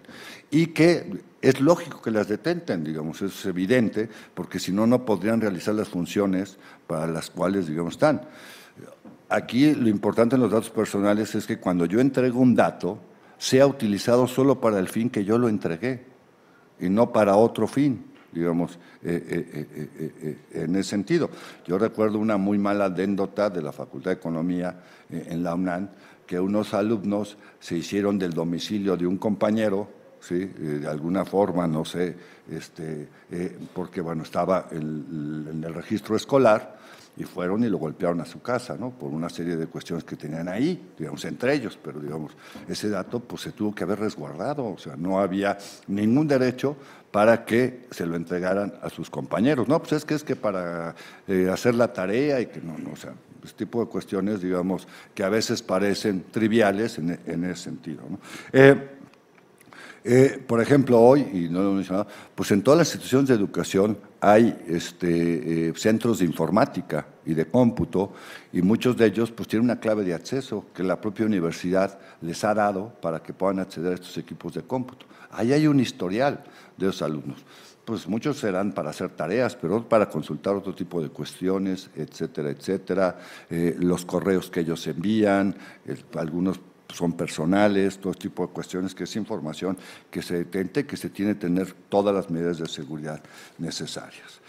y que es lógico que las detenten, digamos, eso es evidente, porque si no, no podrían realizar las funciones para las cuales, digamos, están. Aquí lo importante en los datos personales es que cuando yo entrego un dato, sea utilizado solo para el fin que yo lo entregué y no para otro fin, digamos, en ese sentido. Yo recuerdo una muy mala anécdota de la Facultad de Economía en la UNAM, que unos alumnos se hicieron del domicilio de un compañero, ¿sí? De alguna forma, no sé, porque bueno, estaba en el registro escolar, y fueron y lo golpearon a su casa, ¿no? Por una serie de cuestiones que tenían ahí, digamos, entre ellos, pero digamos, ese dato pues se tuvo que haber resguardado, o sea, no había ningún derecho para que se lo entregaran a sus compañeros, ¿no? Pues es que para hacer la tarea y que no, o sea, este tipo de cuestiones, digamos, que a veces parecen triviales en ese sentido, ¿no? Por ejemplo, hoy, y no lo he mencionado, pues en todas las instituciones de educación hay centros de informática y de cómputo, y muchos de ellos pues tienen una clave de acceso que la propia universidad les ha dado para que puedan acceder a estos equipos de cómputo. Ahí hay un historial de los alumnos. Pues muchos serán para hacer tareas, pero para consultar otro tipo de cuestiones, etcétera, etcétera. Los correos que ellos envían, algunos son personales, todo tipo de cuestiones, que es información que se detente, que se tiene que tener todas las medidas de seguridad necesarias.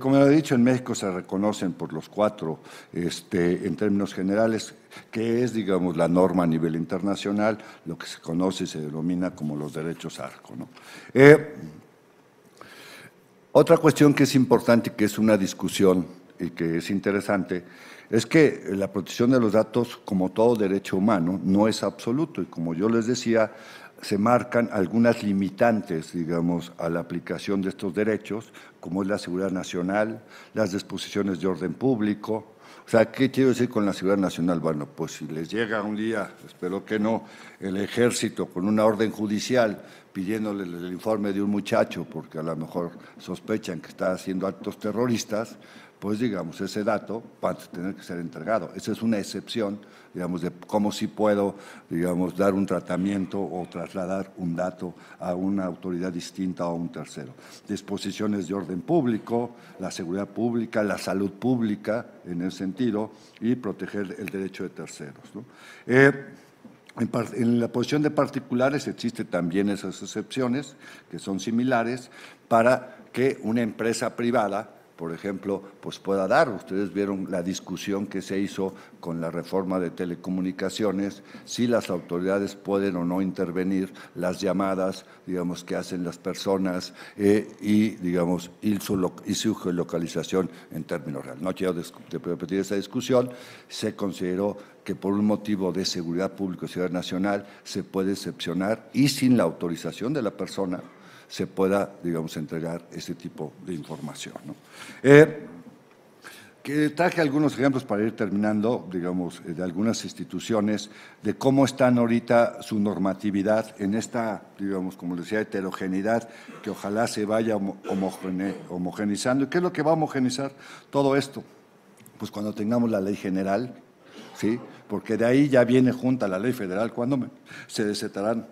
Como he dicho, en México se reconocen por los 4, en términos generales, que es, digamos, la norma a nivel internacional, lo que se conoce y se denomina como los derechos ARCO, ¿no? Otra cuestión que es importante y que es una discusión y que es interesante es que la protección de los datos, como todo derecho humano, no es absoluto y, como yo les decía, se marcan algunas limitantes, digamos, a la aplicación de estos derechos, como es la seguridad nacional, las disposiciones de orden público. O sea, ¿qué quiero decir con la seguridad nacional? Bueno, pues si les llega un día, espero que no, el ejército con una orden judicial pidiéndole el informe de un muchacho porque a lo mejor sospechan que está haciendo actos terroristas, pues digamos, ese dato va a tener que ser entregado. Esa es una excepción, digamos, de cómo sí puedo, digamos, dar un tratamiento o trasladar un dato a una autoridad distinta o a un tercero. Disposiciones de orden público, la seguridad pública, la salud pública, en ese sentido, y proteger el derecho de terceros, ¿no? En la posición de particulares existen también esas excepciones, que son similares, para que una empresa privada, por ejemplo, pues pueda dar. Ustedes vieron la discusión que se hizo con la reforma de telecomunicaciones, si las autoridades pueden o no intervenir las llamadas, digamos, que hacen las personas y, digamos, y su geolocalización en términos reales. No quiero repetir esa discusión. Se consideró que por un motivo de seguridad pública y seguridad nacional se puede excepcionar y sin la autorización de la persona se pueda, digamos, entregar ese tipo de información, ¿no? Que traje algunos ejemplos para ir terminando, digamos, de algunas instituciones, de cómo están ahorita su normatividad en esta, digamos, como decía, heterogeneidad, que ojalá se vaya homogeneizando. ¿Y qué es lo que va a homogeneizar todo esto? Pues cuando tengamos la ley general, ¿sí? Porque de ahí ya viene junta la ley federal, cuando se desatarán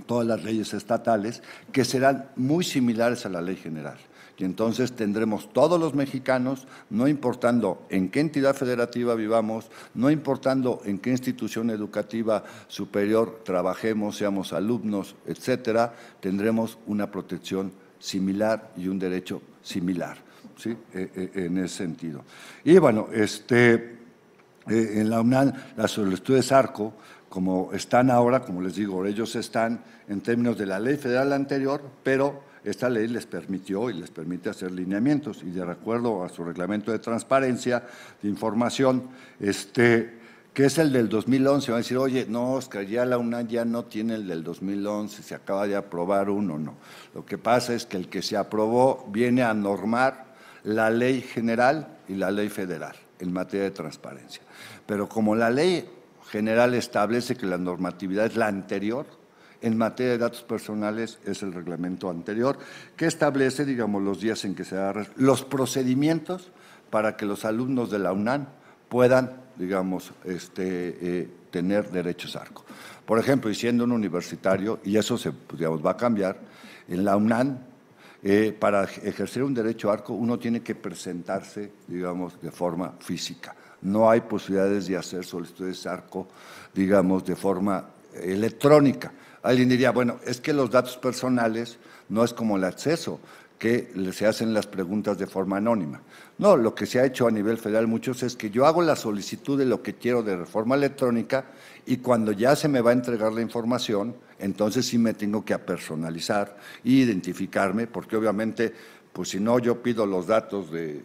todas las leyes estatales, que serán muy similares a la ley general. Y entonces tendremos todos los mexicanos, no importando en qué entidad federativa vivamos, no importando en qué institución educativa superior trabajemos, seamos alumnos, etcétera, tendremos una protección similar y un derecho similar, ¿sí? En ese sentido. Y bueno, en la UNAM, las solicitudes ARCO, como están ahora, como les digo, ellos están en términos de la ley federal anterior, pero esta ley les permitió y les permite hacer lineamientos, y de acuerdo a su reglamento de transparencia de información, que es el del 2011, van a decir, oye, no, Oscar, ya la UNAM ya no tiene el del 2011, se acaba de aprobar uno, no. Lo que pasa es que el que se aprobó viene a normar la ley general y la ley federal en materia de transparencia. Pero como la ley general establece que la normatividad es la anterior, en materia de datos personales es el reglamento anterior, que establece, digamos, los días en que se da, los procedimientos para que los alumnos de la UNAM puedan, digamos, tener derechos ARCO. Por ejemplo, y siendo un universitario, y eso se, digamos, va a cambiar, en la UNAM, para ejercer un derecho ARCO, uno tiene que presentarse, digamos, de forma física. No hay posibilidades de hacer solicitudes ARCO, digamos, de forma electrónica. Alguien diría, bueno, es que los datos personales no es como el acceso, que se hacen las preguntas de forma anónima. No, lo que se ha hecho a nivel federal muchos es que yo hago la solicitud de lo que quiero de forma electrónica y cuando ya se me va a entregar la información, entonces sí me tengo que apersonalizar e identificarme, porque obviamente, pues si no, yo pido los datos de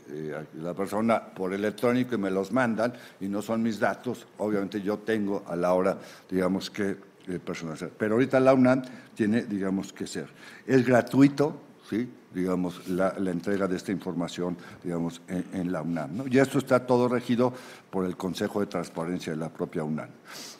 la persona por electrónico y me los mandan y no son mis datos, obviamente yo tengo a la hora, digamos, que personalizar. Pero ahorita la UNAM tiene, digamos, que ser. Es gratuito, ¿sí? Digamos, la entrega de esta información, digamos, en la UNAM, ¿no? Y esto está todo regido por el Consejo de Transparencia de la propia UNAM.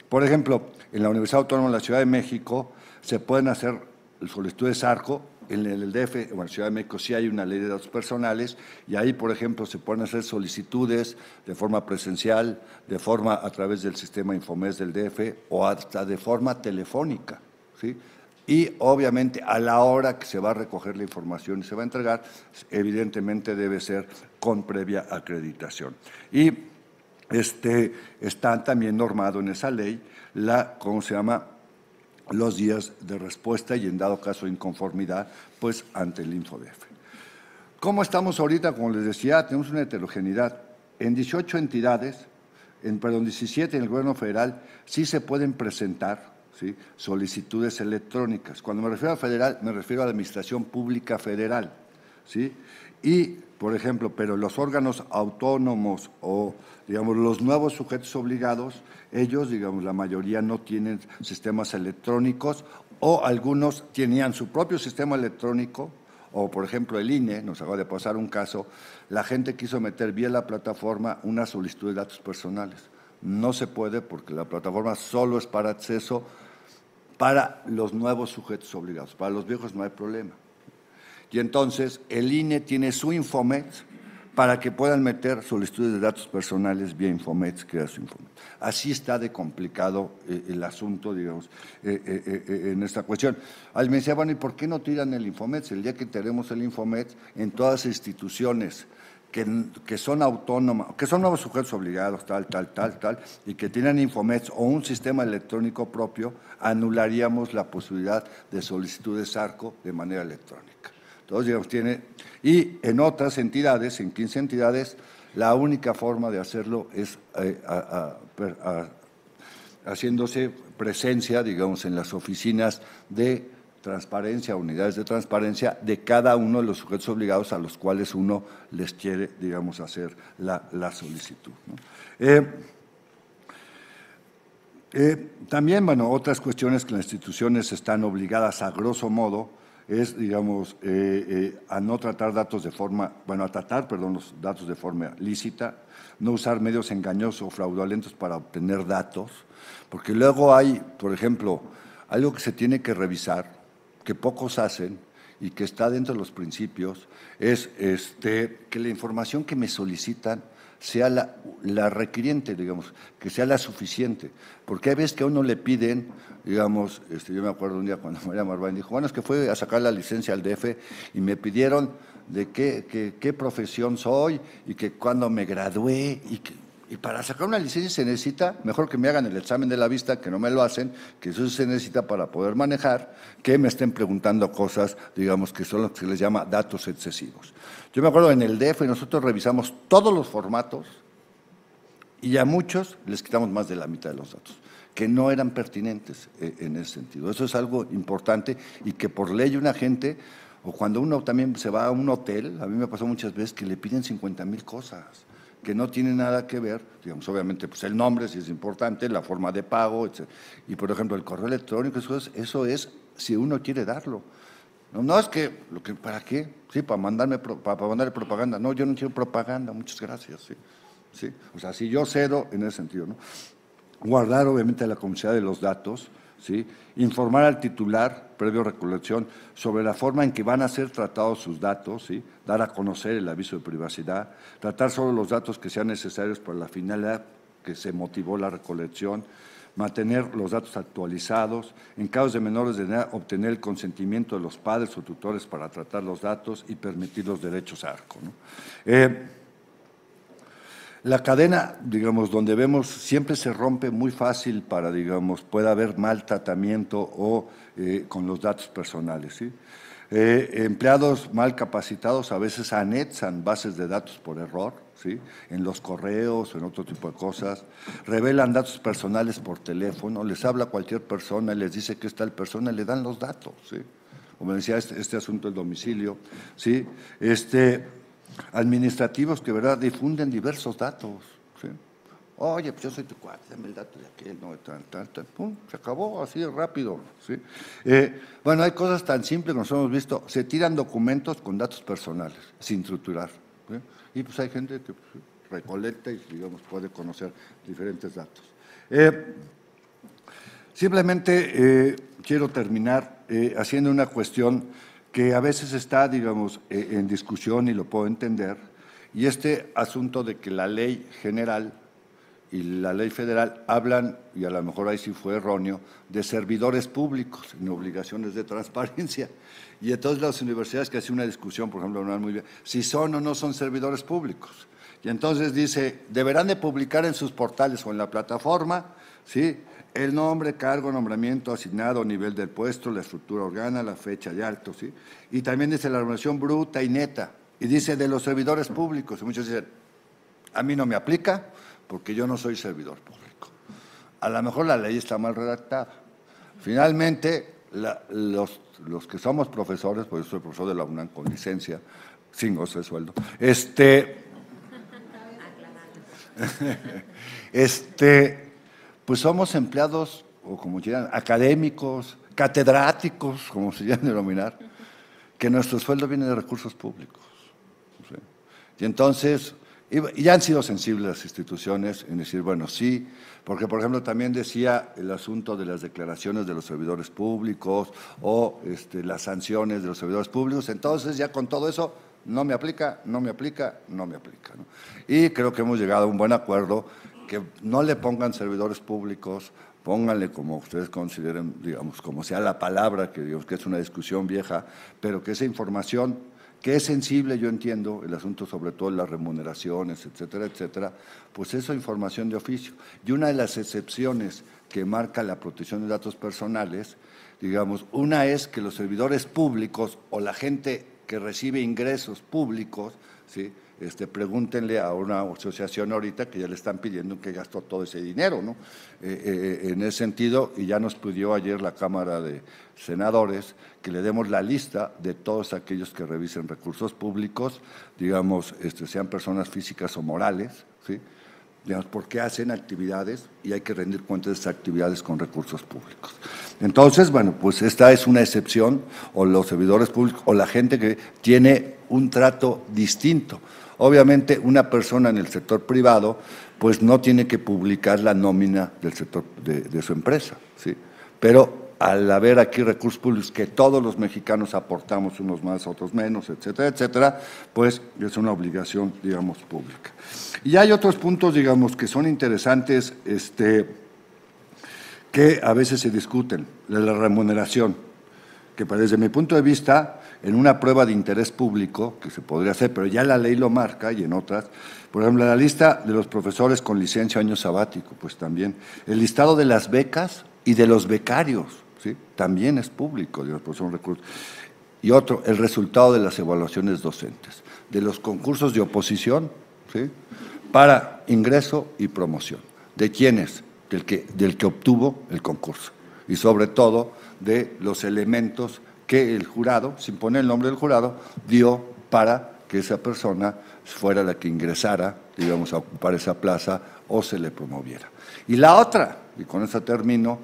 Por ejemplo, en la Universidad Autónoma de la Ciudad de México se pueden hacer solicitudes ARCO. En el DF, en la Ciudad de México sí hay una ley de datos personales y ahí, por ejemplo, se pueden hacer solicitudes de forma presencial, de forma a través del sistema Infomes del DF o hasta de forma telefónica, ¿sí? Y obviamente a la hora que se va a recoger la información y se va a entregar, evidentemente debe ser con previa acreditación. Y está también normado en esa ley ¿cómo se llama?, los días de respuesta y en dado caso de inconformidad, pues ante el InfoDF. ¿Cómo estamos ahorita? Como les decía, tenemos una heterogeneidad. En 18 entidades, 17 en el gobierno federal, sí se pueden presentar, ¿sí?, solicitudes electrónicas. Cuando me refiero a federal, me refiero a la Administración Pública Federal, ¿sí? Y, por ejemplo, pero los órganos autónomos o, digamos, los nuevos sujetos obligados, ellos, digamos, la mayoría no tienen sistemas electrónicos o algunos tenían su propio sistema electrónico o, por ejemplo, el INE, nos acaba de pasar un caso, la gente quiso meter vía la plataforma una solicitud de datos personales. No se puede porque la plataforma solo es para acceso para los nuevos sujetos obligados. Para los viejos no hay problema. Y entonces el INE tiene su Infomet para que puedan meter solicitudes de datos personales vía Infomet, crea su Infomet. Así está de complicado el asunto, digamos, en esta cuestión. Alguien me decía, bueno, ¿y por qué no tiran el Infomet? El día que tenemos el Infomet en todas las instituciones que son autónomas, que son nuevos sujetos obligados, tal, y que tienen Infomet o un sistema electrónico propio, anularíamos la posibilidad de solicitudes ARCO de manera electrónica. Entonces, digamos, y en otras entidades, en 15 entidades, la única forma de hacerlo es haciéndose presencia, digamos, en las oficinas de transparencia, unidades de transparencia de cada uno de los sujetos obligados a los cuales uno les quiere, digamos, hacer la solicitud, ¿no? También, bueno, otras cuestiones que las instituciones están obligadas a grosso modo es, digamos, a no tratar datos de forma, a tratar, los datos de forma lícita, no usar medios engañosos o fraudulentos para obtener datos, porque luego hay, por ejemplo, algo que se tiene que revisar, que pocos hacen y que está dentro de los principios, es que la información que me solicitan sea la requiriente, digamos, que sea la suficiente, porque hay veces que a uno le piden, digamos, yo me acuerdo un día cuando María Marván dijo, bueno, es que fue a sacar la licencia al DF y me pidieron de qué profesión soy y que cuándo me gradué y para sacar una licencia se necesita, mejor que me hagan el examen de la vista, que no me lo hacen, que eso se necesita para poder manejar, que me estén preguntando cosas, digamos, que son lo que se les llama datos excesivos. Yo me acuerdo en el DF nosotros revisamos todos los formatos y a muchos les quitamos más de la mitad de los datos, que no eran pertinentes en ese sentido. Eso es algo importante y que por ley una gente, o cuando uno también se va a un hotel, a mí me pasó muchas veces que le piden 50,000 cosas que no tienen nada que ver, digamos, obviamente, pues el nombre sí es importante, la forma de pago, etc. Y, por ejemplo, el correo electrónico, eso es si uno quiere darlo. No es que, ¿para qué? Sí, para mandarle propaganda. No, yo no quiero propaganda, muchas gracias, sí. O sea, si yo cedo en ese sentido, ¿no? Guardar, obviamente, la confidencialidad de los datos, ¿sí? Informar al titular, previo recolección, sobre la forma en que van a ser tratados sus datos, ¿sí? Dar a conocer el aviso de privacidad, tratar solo los datos que sean necesarios para la finalidad que se motivó la recolección, mantener los datos actualizados, en casos de menores de edad, obtener el consentimiento de los padres o tutores para tratar los datos y permitir los derechos a ARCO, ¿no? La cadena, digamos, donde vemos siempre se rompe muy fácil para, digamos, pueda haber mal tratamiento o con los datos personales, ¿sí? Empleados mal capacitados a veces anexan bases de datos por error, ¿sí? En los correos o en otro tipo de cosas, revelan datos personales por teléfono, les habla cualquier persona y les dice que es tal persona y le dan los datos, ¿sí? Como decía, este asunto del domicilio, ¿sí? Administrativos que, ¿verdad?, difunden diversos datos, ¿sí? Oye, pues yo soy tu cuate, dame el dato de aquel, no, pum, se acabó así de rápido, ¿sí? Bueno, hay cosas tan simples que nosotros hemos visto, se tiran documentos con datos personales, sin estructurar, ¿sí? Y pues hay gente que pues, recolecta y, digamos, puede conocer diferentes datos. Simplemente quiero terminar haciendo una cuestión que a veces está, digamos, en discusión y lo puedo entender, y este asunto de que la ley general y la ley federal hablan, y a lo mejor ahí sí fue erróneo, de servidores públicos en obligaciones de transparencia. Y entonces las universidades que hacen una discusión, por ejemplo, no muy bien, si son o no son servidores públicos. Y entonces dice, deberán de publicar en sus portales o en la plataforma, ¿sí?, el nombre, cargo, nombramiento, asignado, nivel del puesto, la estructura organa, la fecha de acto, ¿sí? Y también dice la remuneración bruta y neta. Y dice de los servidores públicos. Y muchos dicen, a mí no me aplica porque yo no soy servidor público. A lo mejor la ley está mal redactada. Finalmente, los que somos profesores, porque yo soy profesor de la UNAM con licencia, sin goce de sueldo, pues somos empleados, o como quieran, académicos, catedráticos, como se llaman denominar, que nuestro sueldo viene de recursos públicos, ¿sí? Y entonces, ya han sido sensibles las instituciones en decir, bueno, sí, porque, por ejemplo, también decía el asunto de las declaraciones de los servidores públicos o las sanciones de los servidores públicos. Entonces, ya con todo eso, no me aplica, ¿no? Y creo que hemos llegado a un buen acuerdo, que no le pongan servidores públicos, pónganle como ustedes consideren, digamos, como sea la palabra, que digamos que es una discusión vieja, pero que esa información, que es sensible, yo entiendo, el asunto sobre todo de las remuneraciones, etcétera, pues eso es información de oficio. Y una de las excepciones que marca la protección de datos personales, digamos, una es que los servidores públicos o la gente que recibe ingresos públicos, ¿sí?, pregúntenle a una asociación ahorita que ya le están pidiendo que gastó todo ese dinero, ¿no? En ese sentido, y ya nos pidió ayer la Cámara de Senadores que le demos la lista de todos aquellos que revisen recursos públicos, digamos, sean personas físicas o morales, ¿sí?, digamos, porque hacen actividades y hay que rendir cuentas de esas actividades con recursos públicos. Entonces, bueno, pues esta es una excepción, o los servidores públicos, o la gente que tiene un trato distinto. Obviamente, una persona en el sector privado, pues no tiene que publicar la nómina del sector de su empresa, ¿sí? Pero al haber aquí recursos públicos que todos los mexicanos aportamos, unos más, otros menos, etcétera, pues es una obligación, digamos, pública. Y hay otros puntos, digamos, que son interesantes, que a veces se discuten, la remuneración, que desde mi punto de vista en una prueba de interés público, que se podría hacer, pero ya la ley lo marca y en otras, por ejemplo, la lista de los profesores con licencia o año sabático, pues también, el listado de las becas y de los becarios, ¿sí? También es público, digamos, pues son recursos. Y otro, el resultado de las evaluaciones docentes, de los concursos de oposición, ¿sí? Para ingreso y promoción. ¿De quiénes? Del que obtuvo el concurso. Y sobre todo de los elementos que el jurado, sin poner el nombre del jurado, dio para que esa persona fuera la que ingresara, digamos, a ocupar esa plaza o se le promoviera. Y la otra, y con esa termino,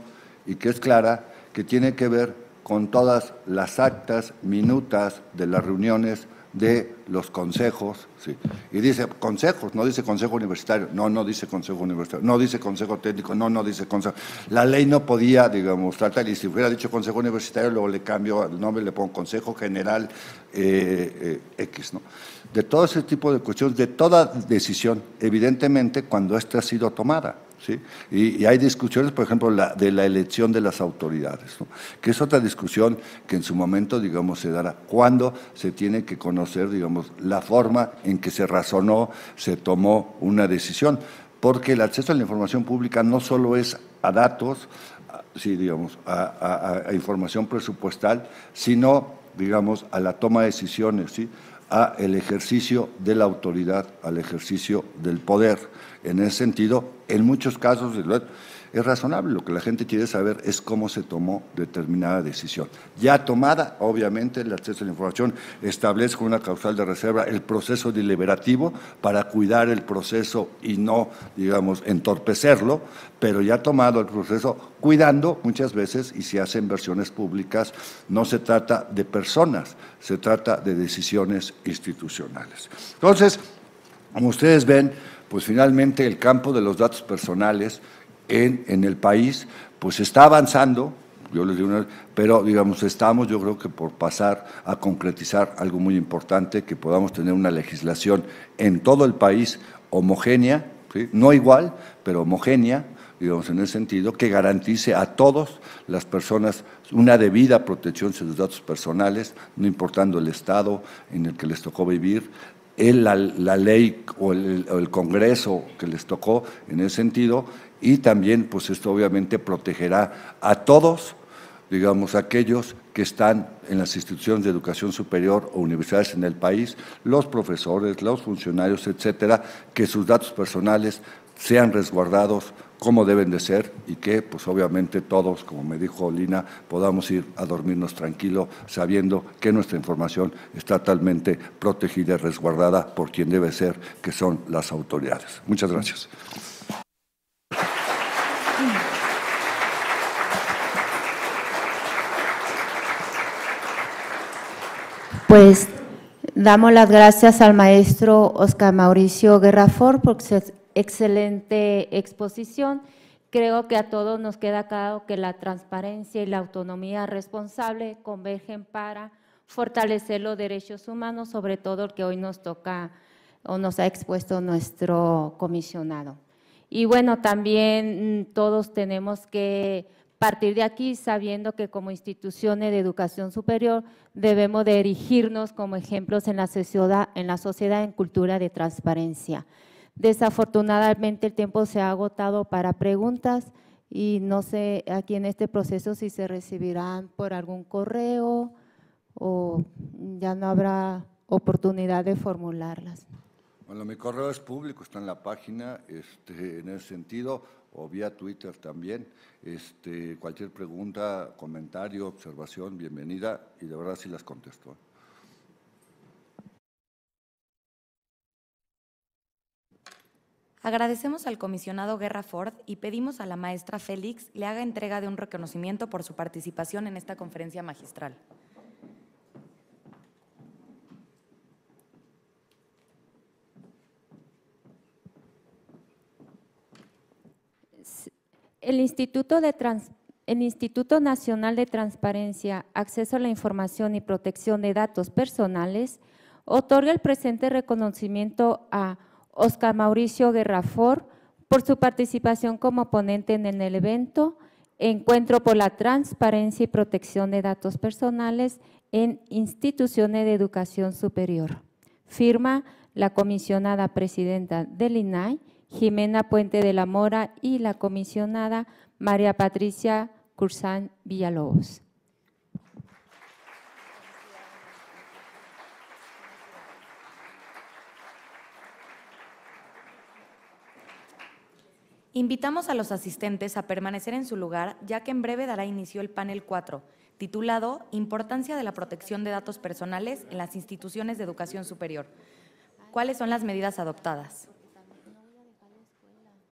y que es clara, que tiene que ver con todas las actas, minutas de las reuniones de los consejos, sí. Y dice consejos, no dice consejo universitario, no dice consejo universitario, no dice consejo técnico, no dice consejo. La ley no podía, digamos, tratar, y si hubiera dicho consejo universitario, luego le cambio el nombre, le pongo consejo general X, ¿no? De todo ese tipo de cuestiones, de toda decisión, evidentemente, cuando esta ha sido tomada. ¿Sí? Y hay discusiones, por ejemplo, de la elección de las autoridades, ¿no? Que es otra discusión que en su momento, digamos, se dará. Cuando se tiene que conocer, digamos, la forma en que se razonó, se tomó una decisión. Porque el acceso a la información pública no solo es a datos, sí, digamos, a información presupuestal, sino, digamos, a la toma de decisiones, ¿sí? A el ejercicio de la autoridad, al ejercicio del poder. En ese sentido, en muchos casos es razonable. Lo que la gente quiere saber es cómo se tomó determinada decisión. Ya tomada, obviamente, el acceso a la información establece con una causal de reserva el proceso deliberativo para cuidar el proceso y no, digamos, entorpecerlo, pero ya tomado el proceso, cuidando muchas veces, y se hacen versiones públicas, no se trata de personas, se trata de decisiones institucionales. Entonces, como ustedes ven, pues finalmente el campo de los datos personales en el país pues está avanzando, yo les digo pero digamos estamos yo creo que por pasar a concretizar algo muy importante, que podamos tener una legislación en todo el país homogénea, ¿sí? No igual, pero homogénea, digamos en ese sentido, que garantice a todas las personas una debida protección de sus datos personales, no importando el estado en el que les tocó vivir, la ley o el Congreso que les tocó en ese sentido, y también pues esto obviamente protegerá a todos, digamos aquellos que están en las instituciones de educación superior o universidades en el país, los profesores, los funcionarios, etcétera, que sus datos personales sean resguardados como deben de ser y que, pues obviamente todos, como me dijo Lina, podamos ir a dormirnos tranquilo sabiendo que nuestra información está totalmente protegida y resguardada por quien debe ser, que son las autoridades. Muchas gracias. Pues damos las gracias al maestro Óscar Mauricio Guerra Fort por su excelente exposición. Creo que a todos nos queda claro que la transparencia y la autonomía responsable convergen para fortalecer los derechos humanos, sobre todo el que hoy nos toca o nos ha expuesto nuestro comisionado. Y bueno, también todos tenemos que partir de aquí sabiendo que como instituciones de educación superior debemos de erigirnos como ejemplos en la sociedad en cultura de transparencia. Desafortunadamente el tiempo se ha agotado para preguntas y no sé aquí en este proceso si se recibirán por algún correo o ya no habrá oportunidad de formularlas. Bueno, mi correo es público, está en la página, en ese sentido, o vía Twitter también. Cualquier pregunta, comentario, observación, bienvenida, y de verdad sí las contesto. Agradecemos al comisionado Guerra Fort y pedimos a la maestra Félix le haga entrega de un reconocimiento por su participación en esta conferencia magistral. El Instituto Nacional de Transparencia, Acceso a la Información y Protección de Datos Personales otorga el presente reconocimiento a Óscar Mauricio Guerra Fort por su participación como ponente en el evento Encuentro por la Transparencia y Protección de Datos Personales en instituciones de educación superior. Firma la comisionada presidenta del INAI, Jimena Puente de la Mora, y la comisionada María Patricia Cursán Villalobos. Invitamos a los asistentes a permanecer en su lugar, ya que en breve dará inicio el panel 4, titulado Importancia de la protección de datos personales en las instituciones de educación superior. ¿Cuáles son las medidas adoptadas?